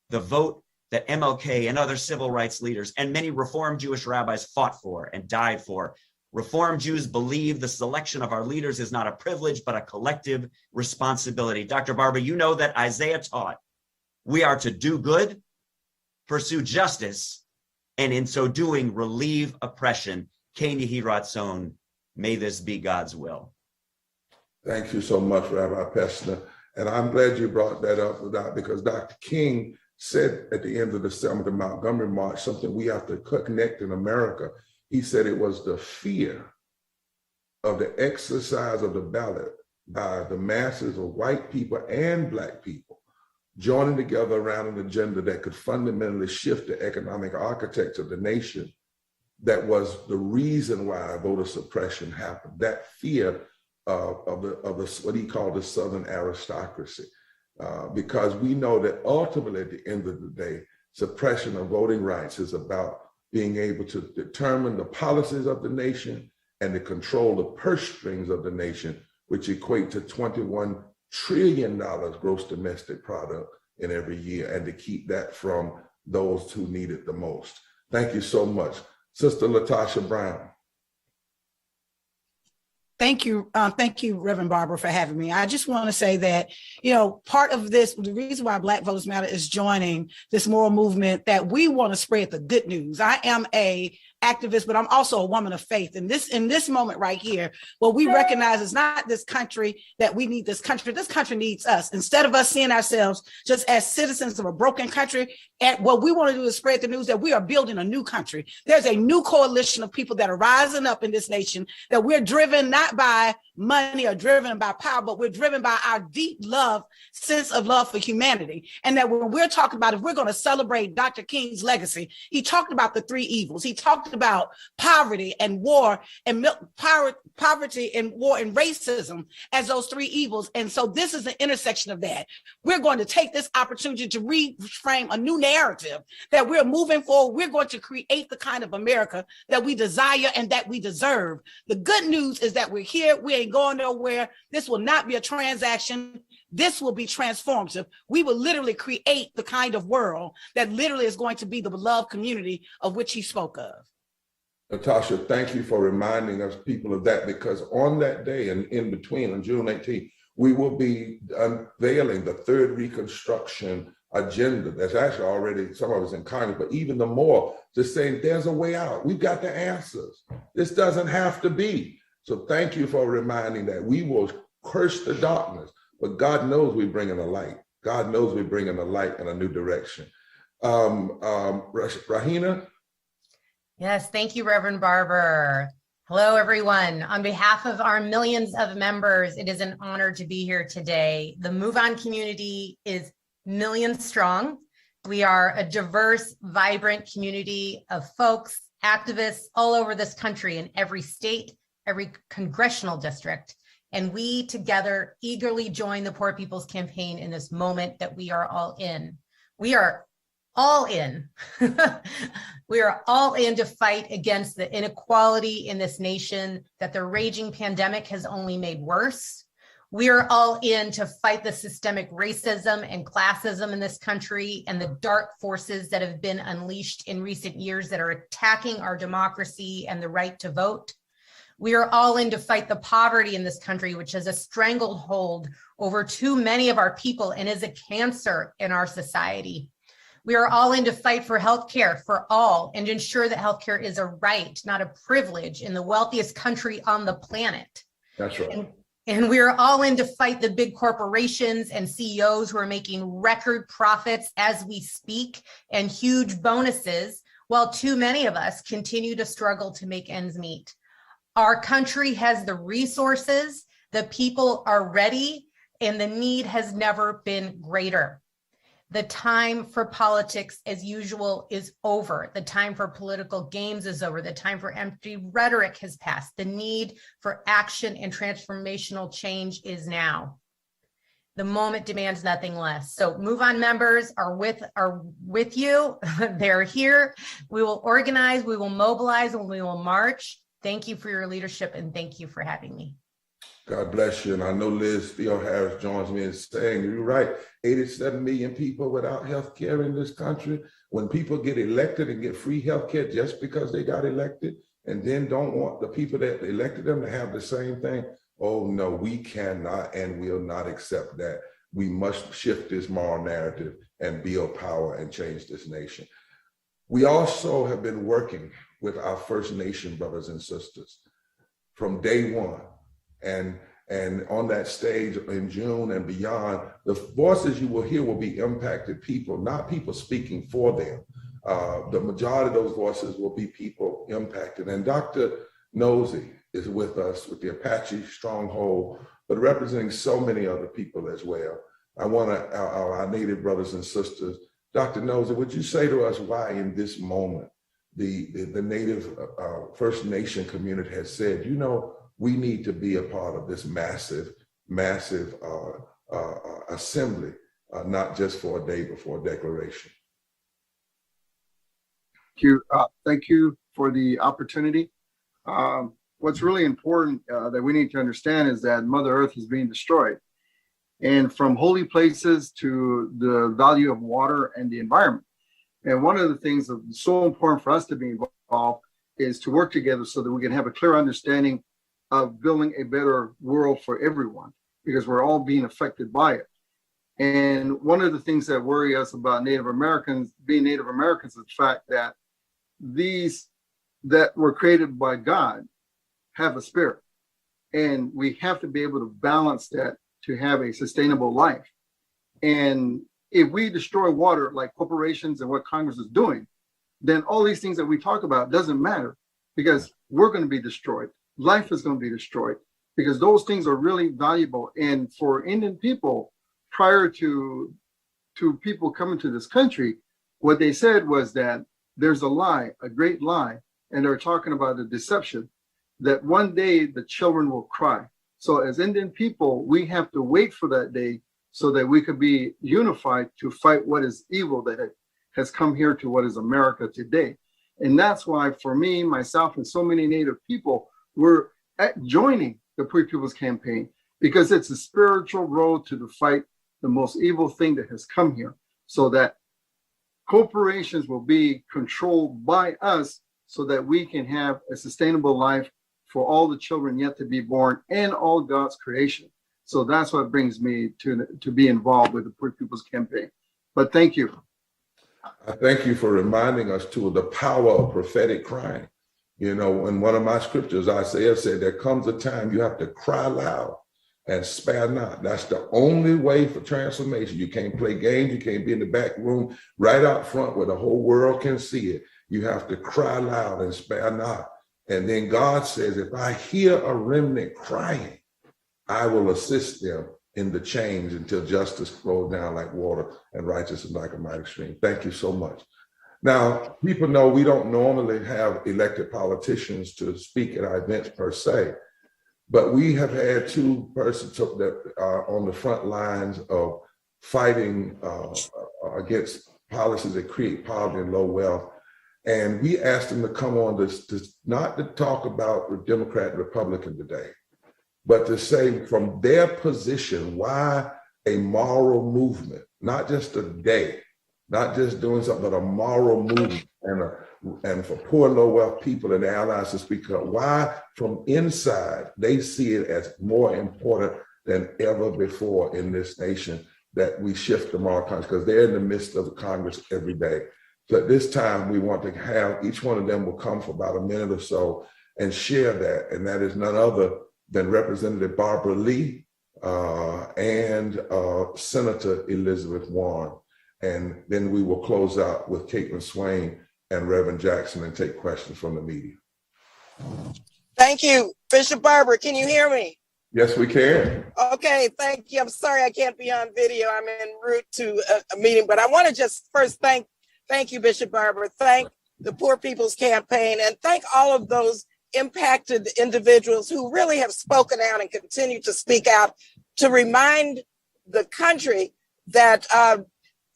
the vote that MLK and other civil rights leaders and many Reform Jewish rabbis fought for and died for. Reform Jews believe the selection of our leaders is not a privilege, but a collective responsibility. Dr. Barber, you know that Isaiah taught we are to do good, pursue justice, and in so doing, relieve oppression. Ken Yehi Ratzon, may this be God's will. Thank you so much, Rabbi Pestner. And I'm glad you brought that up, because Dr. King said at the end of the Selma to Montgomery March something we have to connect in America. He said it was the fear of the exercise of the ballot by the masses of white people and Black people joining together around an agenda that could fundamentally shift the economic architecture of the nation. That was the reason why voter suppression happened. That fear of the what he called the Southern aristocracy, because we know that ultimately at the end of the day, suppression of voting rights is about being able to determine the policies of the nation and to control the purse strings of the nation, which equate to $21 trillion gross domestic product in every year, and to keep that from those who need it the most. Thank you so much. Sister Latasha Brown. Thank you, Reverend Barber, for having me. I just want to say that, part of this, the reason why Black Voters Matter is joining this moral movement, that we want to spread the good news. I am a activist, but I'm also a woman of faith. And in this moment right here, what we recognize is not this country that we need this country needs us. Instead of us seeing ourselves just as citizens of a broken country, and what we want to do is spread the news that we are building a new country. There's a new coalition of people that are rising up in this nation, that we're driven not by money or driven by power, but we're driven by our deep sense of love for humanity. And that when we're talking about, if we're going to celebrate Dr. King's legacy, he talked about the three evils. He talked about poverty and war and poverty and war and racism as those three evils. And so this is an intersection of that. We're going to take this opportunity to reframe a new narrative that we're moving forward. We're going to create the kind of America that we desire and that we deserve. The good news is that we're here. We ain't going nowhere. This will not be a transaction. This will be transformative. We will literally create the kind of world that literally is going to be the beloved community of which he spoke of. Natasha, thank you for reminding us people of that, because on that day and in between, on June 18th, we will be unveiling the third Reconstruction agenda. That's actually already, some of us in Congress, but even the more, just saying there's a way out. We've got the answers. This doesn't have to be. So thank you for reminding that. We will curse the darkness, but God knows we're bringing a light. God knows we're bringing a light in a new direction. Rahina? Yes, thank you, Reverend Barber. Hello, everyone. On behalf of our millions of members, it is an honor to be here today. The Move On community is millions strong. We are a diverse, vibrant community of folks, activists all over this country, in every state, every congressional district. And we together eagerly join the Poor People's Campaign in this moment that we are all in. We are all in. We are all in to fight against the inequality in this nation that the raging pandemic has only made worse. We are all in to fight the systemic racism and classism in this country and the dark forces that have been unleashed in recent years that are attacking our democracy and the right to vote. We are all in to fight the poverty in this country, which has a stranglehold over too many of our people and is a cancer in our society. We are all in to fight for healthcare for all and ensure that healthcare is a right, not a privilege, in the wealthiest country on the planet. That's right. And we are all in to fight the big corporations and CEOs who are making record profits as we speak and huge bonuses, while too many of us continue to struggle to make ends meet. Our country has the resources, the people are ready, and the need has never been greater. The time for politics as usual is over. The time for political games is over. The time for empty rhetoric has passed. The need for action and transformational change is now. The moment demands nothing less. So Move On members are with you. They're here. We will organize, we will mobilize, and we will march. Thank you for your leadership, and thank you for having me. God bless you. And I know Liz Steele-Harris joins me in saying, you're right, 87 million people without health care in this country. When people get elected and get free health care just because they got elected and then don't want the people that elected them to have the same thing, oh no, we cannot and will not accept that. We must shift this moral narrative and build power and change this nation. We also have been working with our First Nation brothers and sisters from day one. And on that stage in June and beyond, the voices you will hear will be impacted people, not people speaking for them. The majority of those voices will be people impacted. And Dr. Nosey is with us with the Apache Stronghold, but representing so many other people as well. I want our Native brothers and sisters, Dr. Nosey, would you say to us why in this moment the Native First Nation community has said, you know, we need to be a part of this massive assembly, not just for a day before declaration. Thank you for the opportunity. What's really important that we need to understand is that Mother Earth is being destroyed. And from holy places to the value of water and the environment. And one of the things that's so important for us to be involved is to work together so that we can have a clear understanding of building a better world for everyone, because we're all being affected by it. And one of the things that worry us about Native Americans, being Native Americans, is the fact that these that were created by God have a spirit. And we have to be able to balance that to have a sustainable life. And if we destroy water like corporations and what Congress is doing, then all these things that we talk about doesn't matter, because we're going to be destroyed. Life is going to be destroyed because those things are really valuable. And for Indian people, prior to people coming to this country, what they said was that there's a lie, a great lie, and they're talking about a deception, that one day the children will cry. So as Indian people, we have to wait for that day so that we could be unified to fight what is evil that has come here to what is America today. And that's why for me, myself, and so many Native people, we're joining the Free People's Campaign, because it's a spiritual road to fight the most evil thing that has come here, so that corporations will be controlled by us so that we can have a sustainable life for all the children yet to be born and all God's creation. So that's what brings me to be involved with the Free People's Campaign. But thank you. I thank you for reminding us too of the power of prophetic crying. You know, in one of my scriptures, Isaiah said, there comes a time you have to cry loud and spare not. That's the only way for transformation. You can't play games. You can't be in the back room right out front where the whole world can see it. You have to cry loud and spare not. And then God says, if I hear a remnant crying, I will assist them in the change until justice flows down like water and righteousness like a mighty stream. Thank you so much. Now, people know we don't normally have elected politicians to speak at our events per se, but we have had two persons that are on the front lines of fighting against policies that create poverty and low wealth. And we asked them to come on not to talk about the Democrat and Republican today, but to say from their position why a moral movement, not just a day, not just doing something, but a moral movement and for poor, low wealth people and their allies to speak up, why from inside they see it as more important than ever before in this nation that we shift the moral conscience, because they're in the midst of the Congress every day. So at this time, we want to have each one of them will come for about a minute or so and share that. And that is none other than Representative Barbara Lee and Senator Elizabeth Warren. And then we will close out with Caitlin Swain and Reverend Jackson and take questions from the media. Thank you. Bishop Barber, can you hear me? Yes, we can. Okay, thank you. I'm sorry I can't be on video. I'm en route to a meeting, but I want to just first thank you, Bishop Barber. Thank the Poor People's Campaign, and thank all of those impacted individuals who really have spoken out and continue to speak out to remind the country that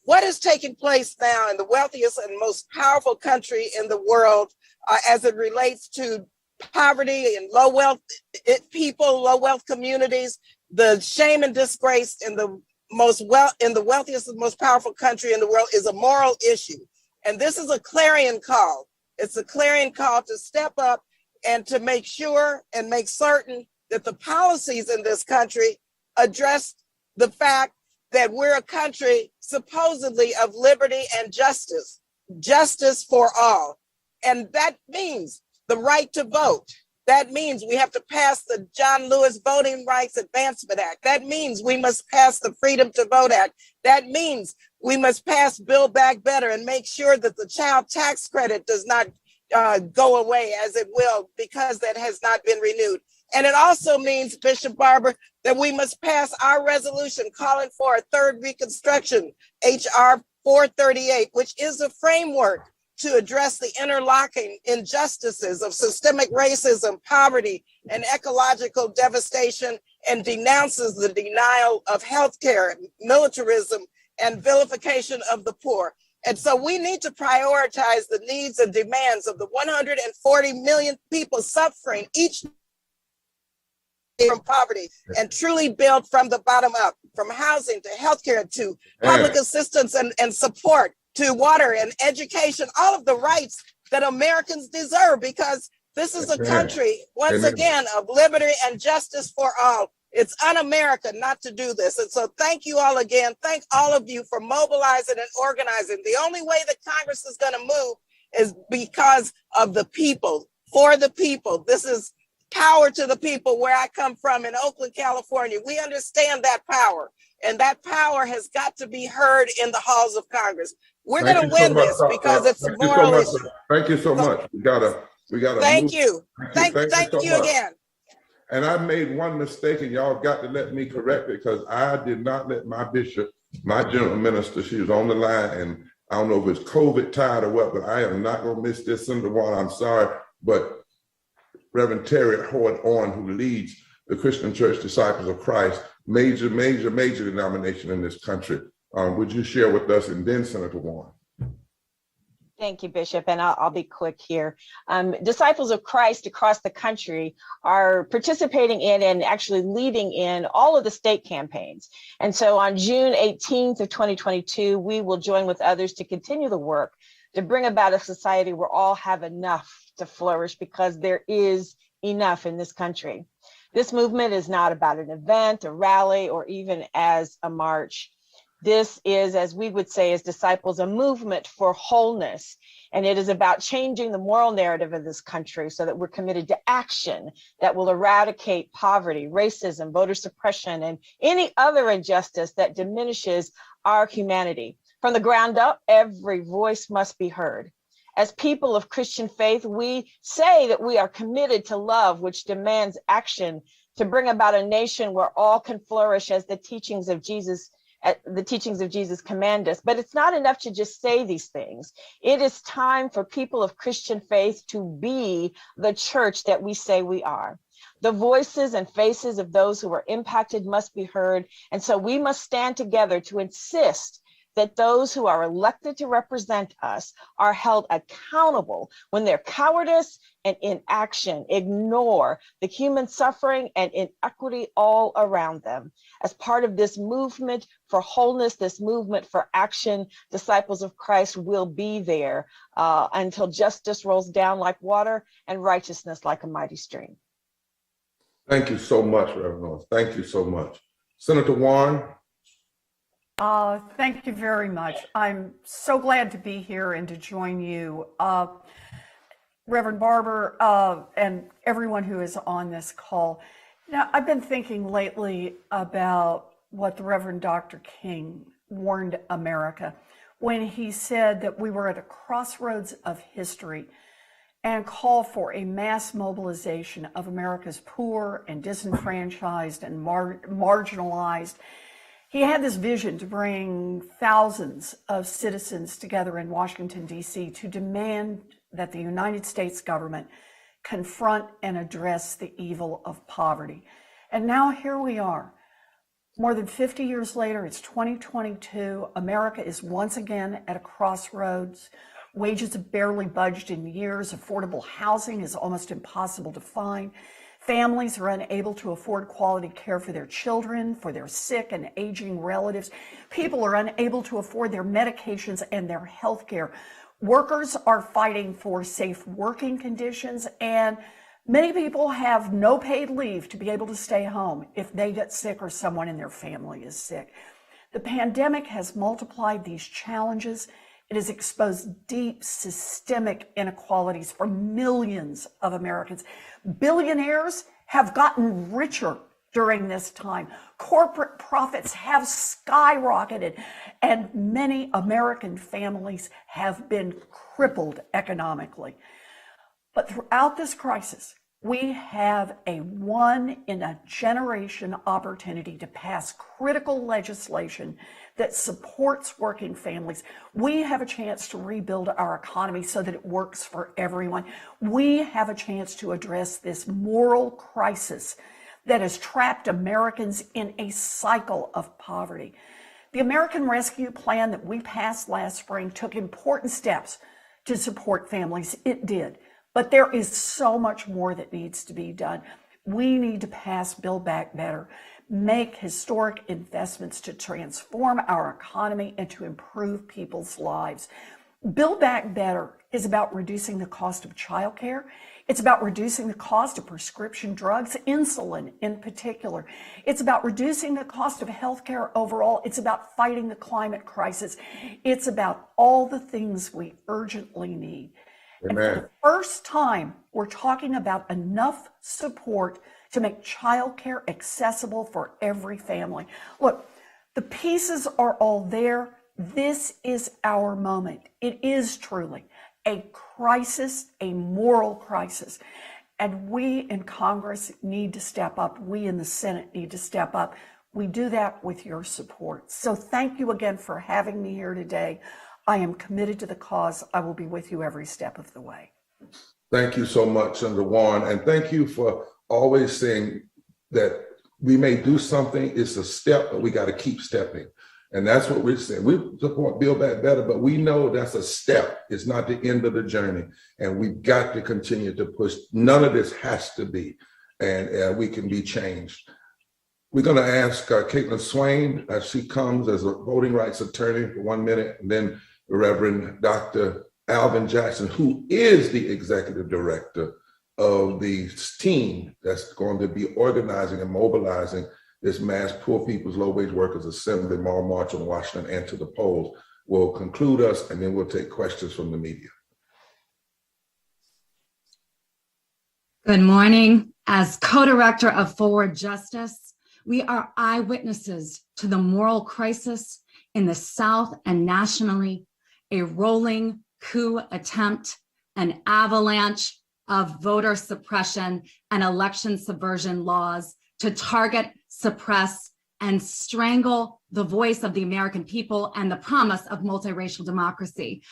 what is taking place now in the wealthiest and most powerful country in the world as it relates to poverty and low wealth people, low wealth communities, the shame and disgrace in the wealthiest and most powerful country in the world is a moral issue. And this is a clarion call. It's a clarion call to step up and to make sure and make certain that the policies in this country address the fact that we're a country supposedly of liberty and justice for all. And that means the right to vote. That means we have to pass the John Lewis Voting Rights Advancement Act. That means we must pass the Freedom to Vote Act. That means we must pass Build Back Better and make sure that the child tax credit does not go away, as it will, because that has not been renewed. And it also means, Bishop Barber, that we must pass our resolution calling for a third Reconstruction, H.R. 438, which is a framework to address the interlocking injustices of systemic racism, poverty, and ecological devastation, and denounces the denial of healthcare, militarism, and vilification of the poor. And so we need to prioritize the needs and demands of the 140 million people suffering each from poverty and truly build from the bottom up, from housing to healthcare to public assistance and support to water and education, all of the rights that Americans deserve, because this is a country, once again, of liberty and justice for all. It's un-American not to do this. And so thank you all again. Thank all of you for mobilizing and organizing. The only way that Congress is going to move is because of the people, for the people. This is power to the people where I come from in Oakland, California. We understand that power, and that power has got to be heard in the halls of Congress. We're going to win this because it's a moral issue. Thank you so much. We gotta. Thank you. Thank you again. And I made one mistake, and y'all got to let me correct it, because I did not let my bishop, my general minister, she was on the line, and I don't know if it's COVID tied or what, but I am not going to miss this, Senator Warren. I'm sorry, but Reverend Terry Howard Orn, who leads the Christian Church Disciples of Christ, major denomination in this country. Would you share with us, and then Senator Warren? Thank you, Bishop, and I'll be quick here. Disciples of Christ across the country are participating in and actually leading in all of the state campaigns. And so on June 18th of 2022, we will join with others to continue the work to bring about a society where all have enough to flourish, because there is enough in this country. This movement is not about an event, a rally, or even as a march. This is, as we would say as disciples, a movement for wholeness. And it is about changing the moral narrative of this country so that we're committed to action that will eradicate poverty, racism, voter suppression, and any other injustice that diminishes our humanity. From the ground up, every voice must be heard. As people of Christian faith, we say that we are committed to love, which demands action to bring about a nation where all can flourish as the teachings of Jesus command us. But it's not enough to just say these things. It is time for people of Christian faith to be the church that we say we are. The voices and faces of those who are impacted must be heard. And so we must stand together to insist that those who are elected to represent us are held accountable when their cowardice and inaction ignore the human suffering and inequity all around them. As part of this movement for wholeness, this movement for action, Disciples of Christ will be there until justice rolls down like water and righteousness like a mighty stream. Thank you so much, Reverend Owens. Thank you so much. Senator Warren. Thank you very much. I'm so glad to be here and to join you, Reverend Barber, and everyone who is on this call. Now, I've been thinking lately about what the Reverend Dr. King warned America when he said that we were at a crossroads of history and called for a mass mobilization of America's poor and disenfranchised and marginalized. He had this vision to bring thousands of citizens together in Washington, D.C. to demand that the United States government confront and address the evil of poverty. And now here we are. More than 50 years later, it's 2022. America is once again at a crossroads. Wages have barely budged in years. Affordable housing is almost impossible to find. Families are unable to afford quality care for their children, for their sick and aging relatives. People are unable to afford their medications and their health care. Workers are fighting for safe working conditions, and many people have no paid leave to be able to stay home if they get sick or someone in their family is sick. The pandemic has multiplied these challenges. It has exposed deep systemic inequalities for millions of Americans. Billionaires have gotten richer during this time. Corporate profits have skyrocketed, and many American families have been crippled economically. But throughout this crisis, we have a one-in-a-generation opportunity to pass critical legislation that supports working families. We have a chance to rebuild our economy so that it works for everyone. We have a chance to address this moral crisis that has trapped Americans in a cycle of poverty. The American Rescue Plan that we passed last spring took important steps to support families. It did. But there is so much more that needs to be done. We need to pass Build Back Better, make historic investments to transform our economy and to improve people's lives. Build Back Better is about reducing the cost of childcare. It's about reducing the cost of prescription drugs, insulin in particular. It's about reducing the cost of healthcare overall. It's about fighting the climate crisis. It's about all the things we urgently need. Amen. And for the first time, we're talking about enough support to make childcare accessible for every family. Look, the pieces are all there. This is our moment. It is truly a crisis, a moral crisis. And we in Congress need to step up. We in the Senate need to step up. We do that with your support. So thank you again for having me here today. I am committed to the cause. I will be with you every step of the way. Thank you so much, Senator Warren. And thank you for always saying that we may do something, it's a step, but we got to keep stepping. And that's what we're saying. We support Build Back Better, but we know that's a step. It's not the end of the journey. And we've got to continue to push. None of this has to be, and we can be changed. We're going to ask Caitlin Swain, as she comes as a voting rights attorney for 1 minute, and then Reverend Dr. Alvin Jackson, who is the executive director of the team that's going to be organizing and mobilizing this mass poor people's low wage workers assembly, Mall March on Washington and to the polls, will conclude us, and then we'll take questions from the media. Good morning. As co-director of Forward Justice, we are eyewitnesses to the moral crisis in the South and nationally, a rolling coup attempt, an avalanche of voter suppression and election subversion laws to target, suppress, and strangle the voice of the American people and the promise of multiracial democracy.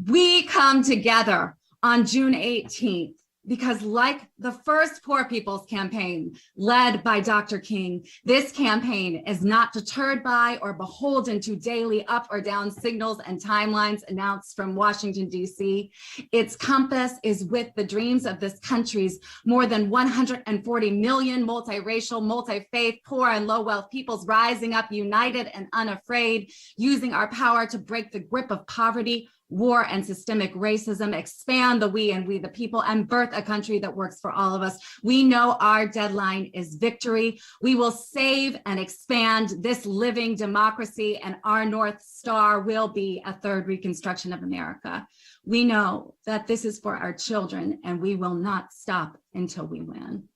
We come together on June 18th because, like the first Poor People's Campaign led by Dr. King, this campaign is not deterred by or beholden to daily up or down signals and timelines announced from Washington, D.C. Its compass is with the dreams of this country's more than 140 million multiracial, multi-faith, poor and low-wealth peoples rising up united and unafraid, using our power to break the grip of poverty, war, and systemic racism, expand the we and we the people, and birth a country that works for all of us. We know our deadline is victory. We will save and expand this living democracy, and our North Star will be a third reconstruction of America. We know that this is for our children, and we will not stop until we win.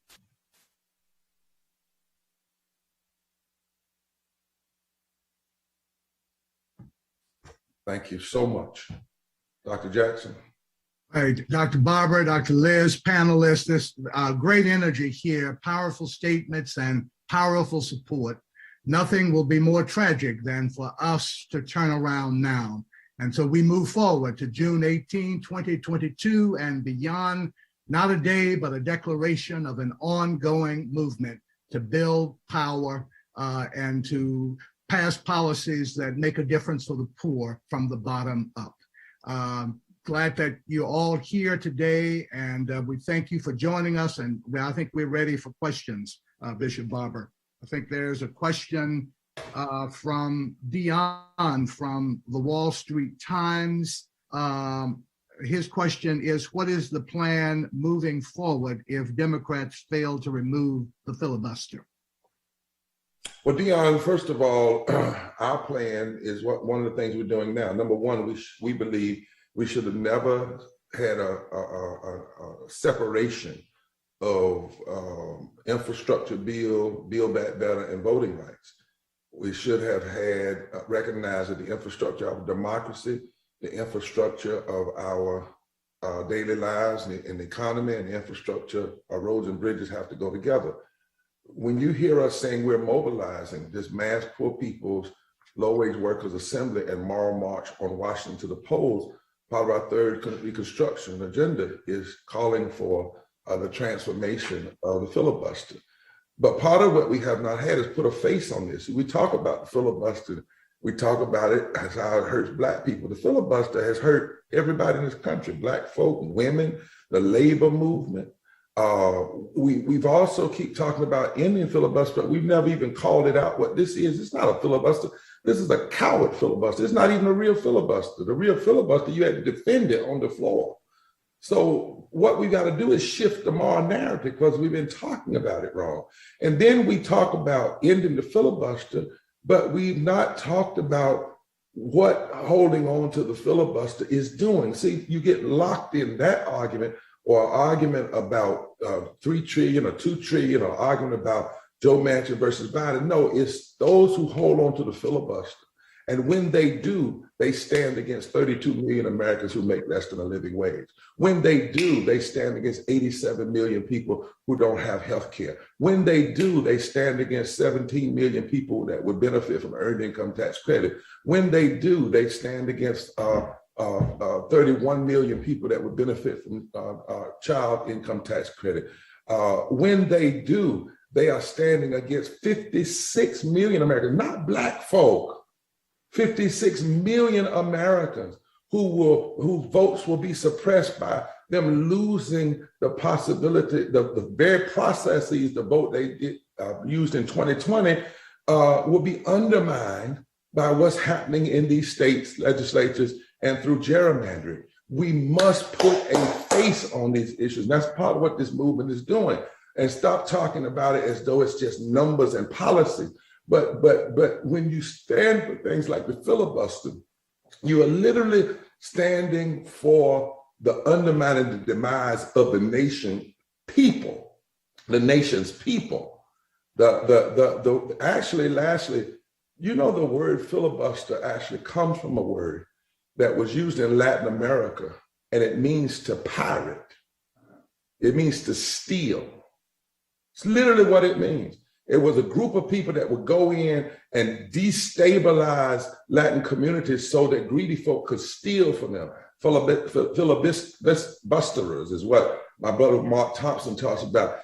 Thank you so much. Dr. Jackson. All right, Dr. Barbara, Dr. Liz, panelists, this great energy here, powerful statements and powerful support. Nothing will be more tragic than for us to turn around now. And so we move forward to June 18, 2022 and beyond, not a day, but a declaration of an ongoing movement to build power and to pass policies that make a difference for the poor from the bottom up. glad that you're all here today, and we thank you for joining us. And I think we're ready for questions, Bishop Barber. I think there's a question from Dion from the Wall Street Times. His question is, what is the plan moving forward if Democrats fail to remove the filibuster? Well, Dion, first of all, our plan is one of the things we're doing now. Number one, we believe we should have never had a separation of infrastructure bill, Build Back Better, and voting rights. We should have had recognized that the infrastructure of democracy, the infrastructure of our daily lives and the economy, and the infrastructure of roads and bridges have to go together. When you hear us saying we're mobilizing this mass poor people's low-wage workers assembly and moral march on Washington to the polls, part of our third Reconstruction agenda is calling for the transformation of the filibuster. But part of what we have not had is put a face on this. We talk about the filibuster. We talk about it as how it hurts Black people. The filibuster has hurt everybody in this country, Black folk, women, the labor movement. We've also keep talking about ending filibuster, but we've never even called it out what this is. It's not a filibuster. This is a coward filibuster. It's not even a real filibuster. The real filibuster, you had to defend it on the floor. So what we got to do is shift the moral narrative because we've been talking about it wrong. And then we talk about ending the filibuster, but we've not talked about what holding on to the filibuster is doing. See, you get locked in that argument or argument about 3 trillion or 2 trillion or argument about Joe Manchin versus Biden. No, it's those who hold on to the filibuster. And when they do, they stand against 32 million Americans who make less than a living wage. When they do, they stand against 87 million people who don't have health care. When they do, they stand against 17 million people that would benefit from earned income tax credit. When they do, they stand against 31 million people that would benefit from child income tax credit. When they do, they are standing against 56 million Americans, not Black folk, 56 million Americans whose votes will be suppressed by them losing the possibility, the very processes the vote they did, used in 2020 will be undermined by what's happening in these states, legislatures, and through gerrymandering. We must put a face on these issues. And that's part of what this movement is doing. And stop talking about it as though it's just numbers and policy. But when you stand for things like the filibuster, you are literally standing for the undermining the demise of the nation people, the nation's people. Actually, lastly, you know, the word filibuster actually comes from a word that was used in Latin America, and it means to pirate. It means to steal. It's literally what it means. It was a group of people that would go in and destabilize Latin communities so that greedy folk could steal from them. Filibusterers is what my brother Mark Thompson talks about.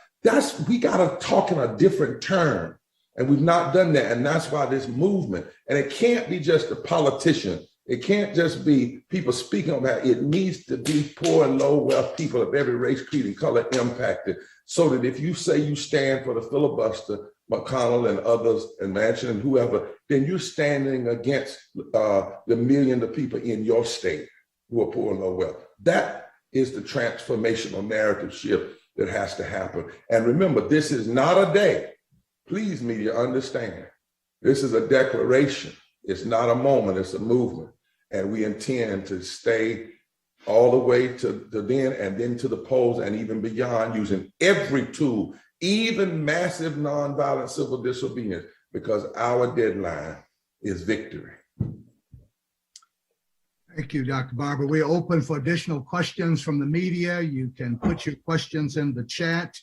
We gotta talk in a different term, and we've not done that, and that's why this movement, and it can't be just a politician. It can't just be people speaking on that. It needs to be poor and low wealth people of every race, creed, and color impacted, so that if you say you stand for the filibuster, McConnell and others and Manchin and whoever, then you're standing against the millions of people in your state who are poor and low wealth. That is the transformational narrative shift that has to happen. And remember, this is not a day. Please, media, understand. This is a declaration. It's not a moment, it's a movement. And we intend to stay all the way to then and then to the polls and even beyond, using every tool, even massive nonviolent civil disobedience, because our deadline is victory. Thank you, Dr. Barber. We're open for additional questions from the media. You can put your questions in the chat.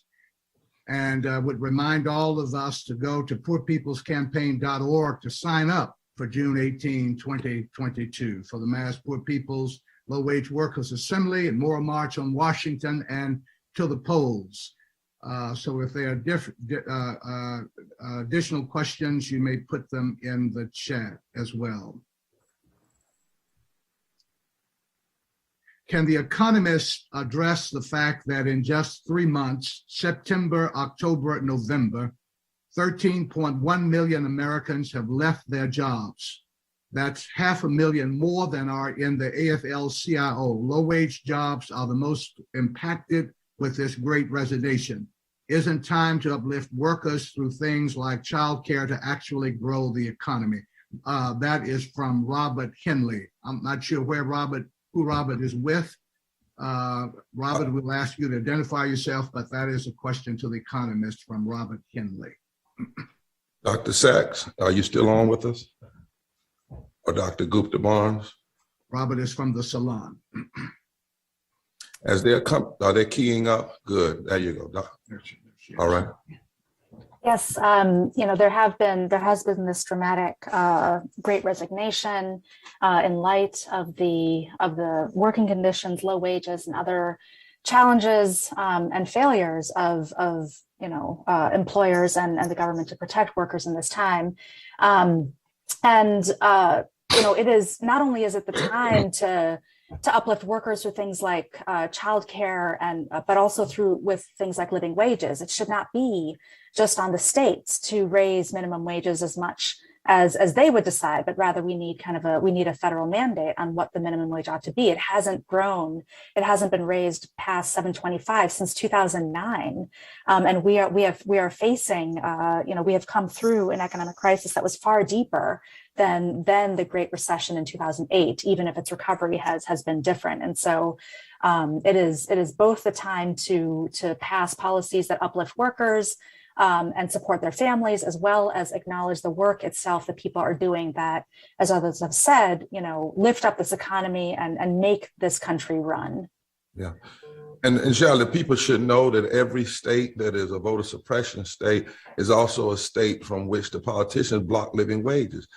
And would remind all of us to go to poorpeoplescampaign.org to sign up for June 18, 2022 for the Mass Poor People's Low-Wage Workers Assembly and Moral March on Washington and to the polls. So if there are additional questions, you may put them in the chat as well. Can the economists address the fact that in just 3 months, September, October, November, 13.1 million Americans have left their jobs? That's 500,000 more than are in the AFL-CIO. Low-wage jobs are the most impacted with this great resignation. Isn't time to uplift workers through things like childcare to actually grow the economy? That is from Robert Henley. I'm not sure who Robert is with. Robert, we'll ask you to identify yourself, but that is a question to the economist from Robert Henley. Dr. Sachs, are you still on with us? Or Dr. Gupta Barnes? Robert is from the salon. As are they keying up? Good. There you go. All right. Yes, there has been this dramatic great resignation in light of the working conditions, low wages, and other challenges and failures of employers and the government to protect workers in this time. It is not only is it the time to uplift workers through things like childcare but also with things like living wages. It should not be just on the states to raise minimum wages as much as they would decide, but rather we need a federal mandate on what the minimum wage ought to be. It hasn't grown. It hasn't been raised past $7.25 since 2009, and we are facing we have come through an economic crisis that was far deeper than the Great Recession in 2008, even if its recovery has been different. And so it is both the time to pass policies that uplift workers and support their families, as well as acknowledge the work itself that people are doing that, as others have said, lift up this economy and make this country run. Yeah. And Charlotte, people should know that every state that is a voter suppression state is also a state from which the politicians block living wages.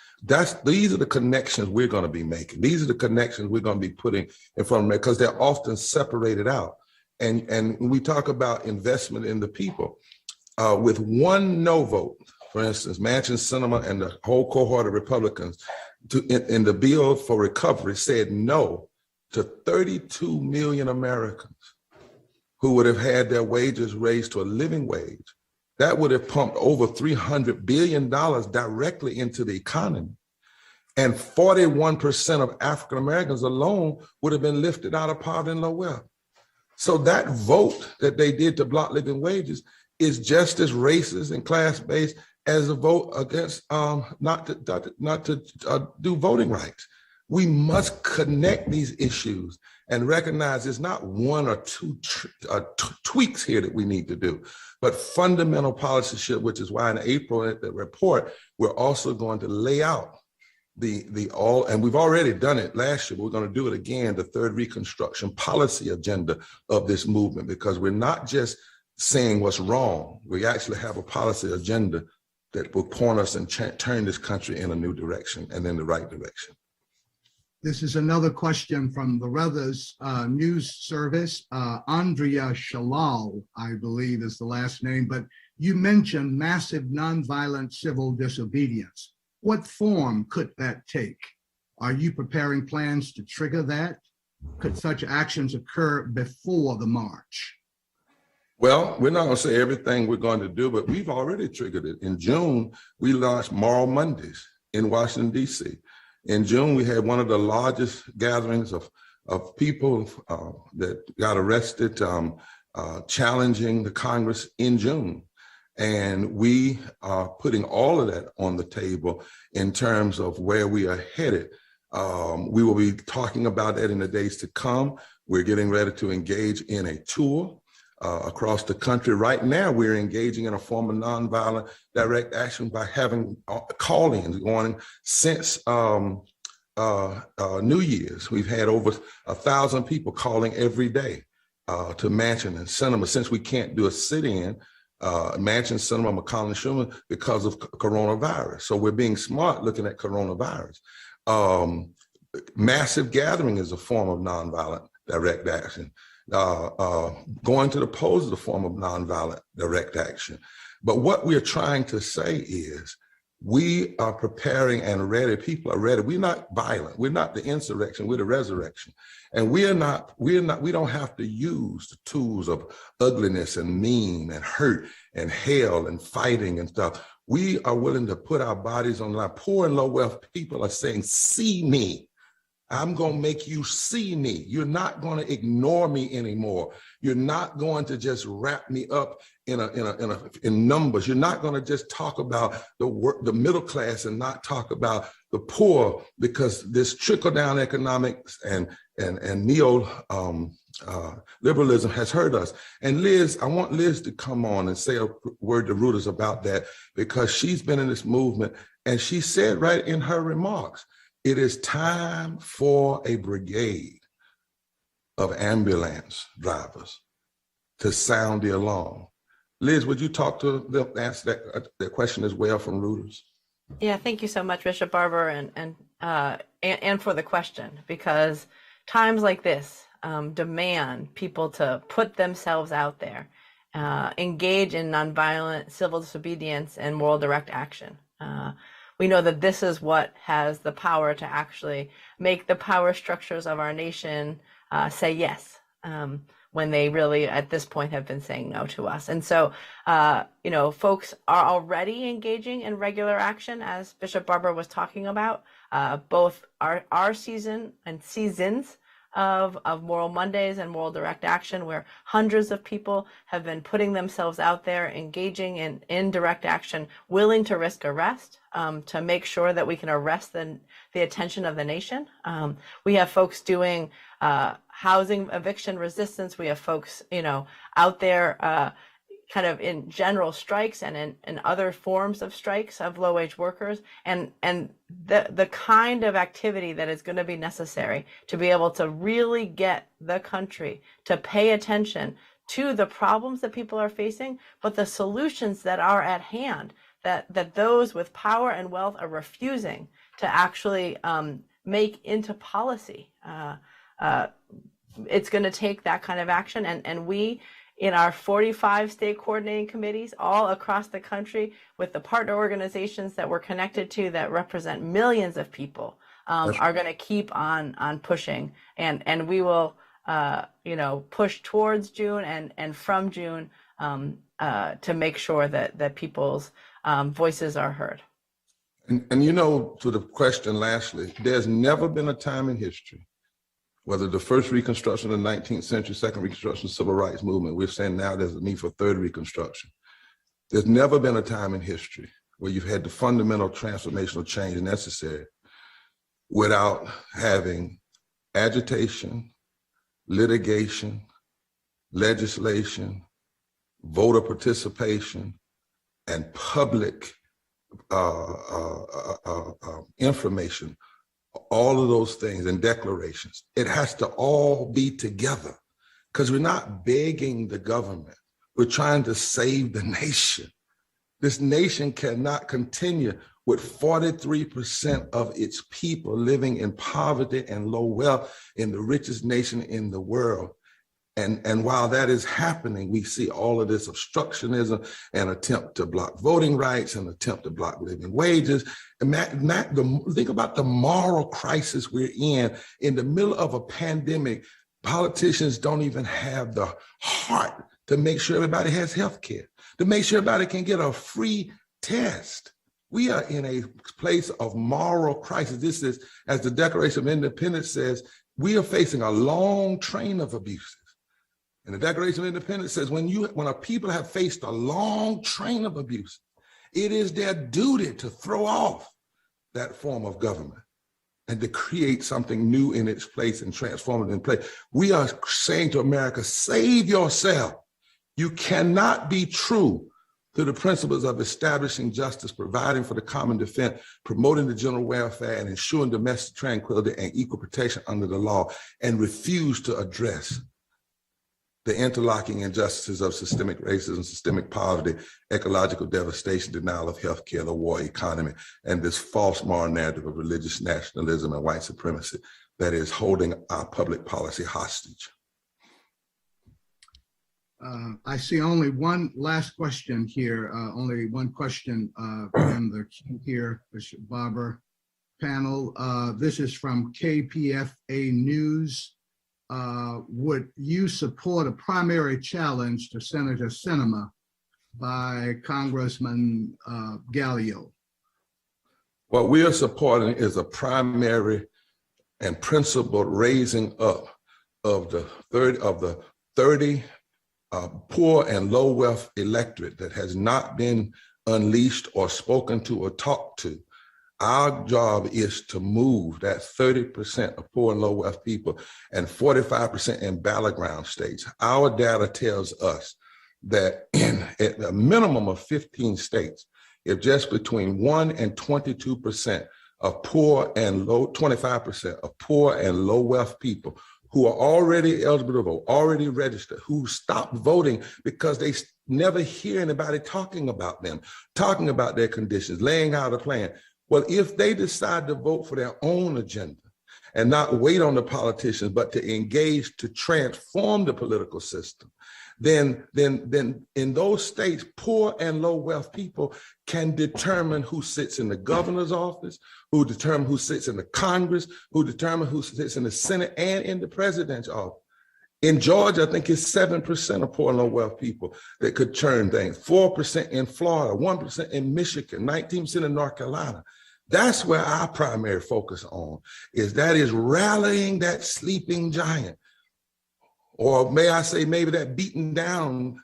These are the connections we're going to be making. These are the connections we're going to be putting in front of them because they're often separated out. And when we talk about investment in the people, with one no vote, for instance, Manchin, Sinema, and the whole cohort of Republicans in the bill for recovery said no to 32 million Americans who would have had their wages raised to a living wage. That would have pumped over $300 billion directly into the economy. And 41% of African Americans alone would have been lifted out of poverty and low wealth. So that vote that they did to block living wages is just as racist and class-based as a vote against not to do voting rights. We must connect these issues and recognize it's not one or two tweaks here that we need to do, but fundamental policy shift, which is why in April at the report, we're also going to lay out and we've already done it last year, but we're going to do it again, the third Reconstruction policy agenda of this movement, because we're not just saying what's wrong. We actually have a policy agenda that will point us and turn this country in a new direction and in the right direction. This is another question from the Reuters news service. Andrea Shalal, I believe is the last name, but you mentioned massive nonviolent civil disobedience. What form could that take? Are you preparing plans to trigger that? Could such actions occur before the march? Well, we're not going to say everything we're going to do, but we've already triggered it. In June, we launched Moral Mondays in Washington, D.C. In June, we had one of the largest gatherings of people that got arrested challenging the Congress in June. And we are putting all of that on the table in terms of where we are headed. We will be talking about that in the days to come. We're getting ready to engage in a tour across the country. Right now, we're engaging in a form of nonviolent direct action by having call-ins going since New Year's. We've had over 1,000 people calling every day to Manchin and Sinema, since we can't do a sit-in, Manchin, Sinema, McConnell, and Schumer because of coronavirus. So we're being smart looking at coronavirus. Massive gathering is a form of nonviolent direct action. Going to the polls is a form of nonviolent direct action. But what we're trying to say is We are preparing and ready. People are ready. We're not violent. We're not the insurrection. We're the resurrection. And we don't have to use the tools of ugliness and mean and hurt and hell and fighting and stuff. We are willing to put our bodies on the line. Poor and low wealth people are saying, see me. I'm going to make you see me. You're not going to ignore me anymore. You're not going to just wrap me up in numbers. You're not going to just talk about the middle class and not talk about the poor, because this trickle-down economics and neo liberalism has hurt us. And Liz, I want Liz to come on and say a word to Reuters about that, because she's been in this movement, and she said right in her remarks, it is time for a brigade of ambulance drivers to sound the alarm. Liz, would you talk to them, answer that question as well from Reuters? Yeah, thank you so much, Bishop Barber, and for the question, because times like this demand people to put themselves out there, engage in nonviolent civil disobedience and moral direct action. We know that this is what has the power to actually make the power structures of our nation say yes, when they really, at this point, have been saying no to us. And so, folks are already engaging in regular action, as Bishop Barber was talking about, both our season and seasons of Moral Mondays and Moral Direct Action, where hundreds of people have been putting themselves out there, engaging in direct action, willing to risk arrest, to make sure that we can arrest the attention of the nation. We have folks doing housing eviction resistance. We have folks, out there kind of in general strikes and in other forms of strikes of low-wage workers, and the kind of activity that is going to be necessary to be able to really get the country to pay attention to the problems that people are facing, but the solutions that are at hand that those with power and wealth are refusing to actually make into policy. It's going to take that kind of action, and we, in our 45 state coordinating committees all across the country, with the partner organizations that we're connected to that represent millions of people, are going to keep on pushing, and we will push towards June and from June to make sure that people's voices are heard. And to the question lastly, there's never been a time in history, whether the first Reconstruction of the 19th century, second Reconstruction, civil rights movement, we're saying now there's a need for third Reconstruction. There's never been a time in history where you've had the fundamental transformational change necessary without having agitation, litigation, legislation, voter participation, and public information. All of those things and declarations, it has to all be together, because we're not begging the government. We're trying to save the nation. This nation cannot continue with 43% of its people living in poverty and low wealth in the richest nation in the world. And while that is happening, we see all of this obstructionism and attempt to block voting rights and attempt to block living wages. And think about the moral crisis we're in the middle of a pandemic. Politicians don't even have the heart to make sure everybody has health care, to make sure everybody can get a free test. We are in a place of moral crisis. This is, as the Declaration of Independence says, we are facing a long train of abuses. And the Declaration of Independence says when a people have faced a long train of abuse, it is their duty to throw off that form of government and to create something new in its place and transform it in place. We are saying to America, save yourself. You cannot be true to the principles of establishing justice, providing for the common defense, promoting the general welfare, and ensuring domestic tranquility and equal protection under the law, and refuse to address the interlocking injustices of systemic racism, systemic poverty, ecological devastation, denial of healthcare, the war economy, and this false moral narrative of religious nationalism and white supremacy that is holding our public policy hostage. I see only one last question here, only one question in the queue here, Bishop Barber panel. This is from KPFA News. Would you support a primary challenge to Senator Sinema by Congressman Gallio? What we are supporting is a primary and principled raising up of the 30 poor and low wealth electorate that has not been unleashed or spoken to or talked to. Our job is to move that 30% of poor and low wealth people and 45% in battleground states. Our data tells us that in at a minimum of 15 states, if just between 1 and 22% of poor and low, 25% of poor and low wealth people who are already eligible to vote, already registered, who stopped voting because they never hear anybody talking about them, talking about their conditions, laying out a plan. Well, if they decide to vote for their own agenda and not wait on the politicians, but to engage to transform the political system, then in those states, poor and low wealth people can determine who sits in the governor's office, who determine who sits in the Congress, who determine who sits in the Senate and in the president's office. In Georgia, I think it's 7% of poor and low wealth people that could turn things, 4% in Florida, 1% in Michigan, 19% in North Carolina. That's where our primary focus is rallying that sleeping giant. Or may I say, maybe that beaten down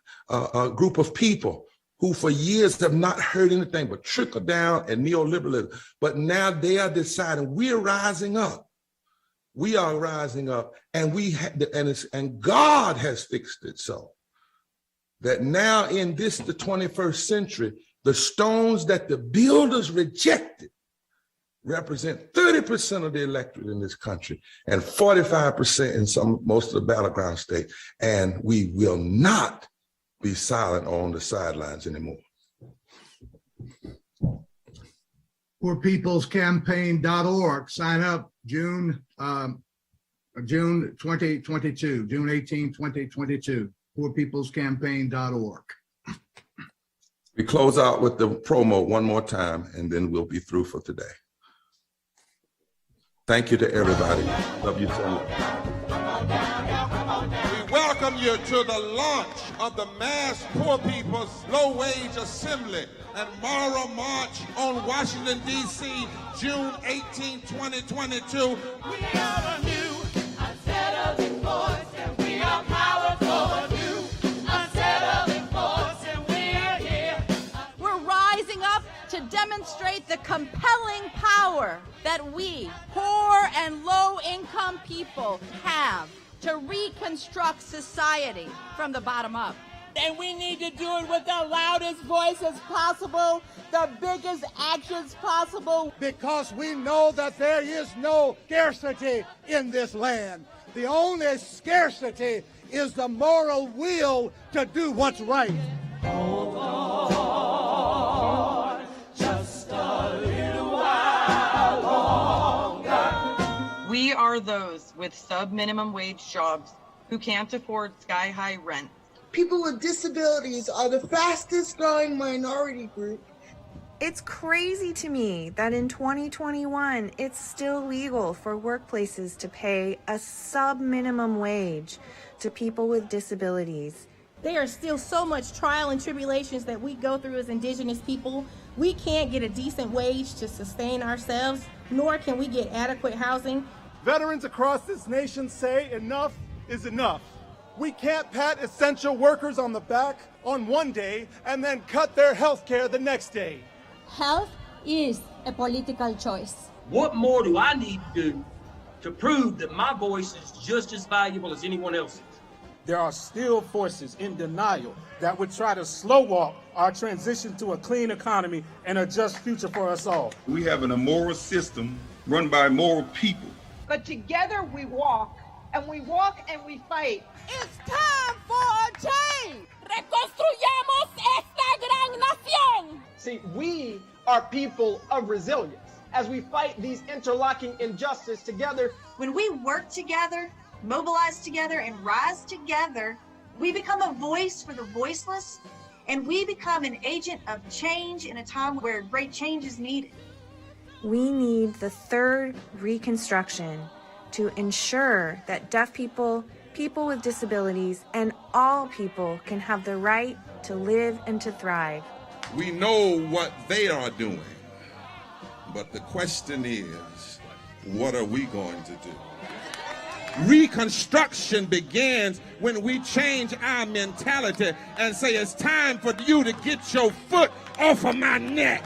group of people who for years have not heard anything but trickle down and neoliberalism. But now they are deciding we're rising up. We are rising up, and and God has fixed it so that now in the 21st century, the stones that the builders rejected represent 30% of the electorate in this country and 45% in most of the battleground states. And we will not be silent on the sidelines anymore. PoorPeoplesCampaign.org. Sign up June 2022, June 18, 2022. PoorPeoplesCampaign.org. We close out with the promo one more time, and then we'll be through for today. Thank you to everybody. Love you so much. We welcome you to the launch of the Mass Poor People's Low Wage Assembly and Moral March on Washington, D.C., June 18, 2022. We are a new, unsettling force, and we are powerful. New, unsettling force, and we are here. We're rising up to demonstrate the compelling power that we, poor and low-income people, have to reconstruct society from the bottom up. And we need to do it with the loudest voices possible, the biggest actions possible. Because we know that there is no scarcity in this land. The only scarcity is the moral will to do what's right. Hold on, just a little while longer. We are those with sub-minimum wage jobs who can't afford sky-high rent. People with disabilities are the fastest growing minority group. It's crazy to me that in 2021, it's still legal for workplaces to pay a sub-minimum wage to people with disabilities. There are still so much trial and tribulations that we go through as Indigenous people. We can't get a decent wage to sustain ourselves, nor can we get adequate housing. Veterans across this nation say enough is enough. We can't pat essential workers on the back on one day and then cut their health care the next day. Health is a political choice. What more do I need to do to prove that my voice is just as valuable as anyone else's? There are still forces in denial that would try to slow walk our transition to a clean economy and a just future for us all. We have an immoral system run by immoral people. But together we walk, and we walk and we fight. It's time for a change. Reconstruyamos esta gran nación. See, we are people of resilience. As we fight these interlocking injustices together, when we work together, mobilize together, and rise together, We become a voice for the voiceless, and we become an agent of change in a time where great change is needed. We need the third Reconstruction to ensure that deaf people, people with disabilities, and all people can have the right to live and to thrive. We know what they are doing, but the question is, what are we going to do? Reconstruction begins when we change our mentality and say it's time for you to get your foot off of my neck.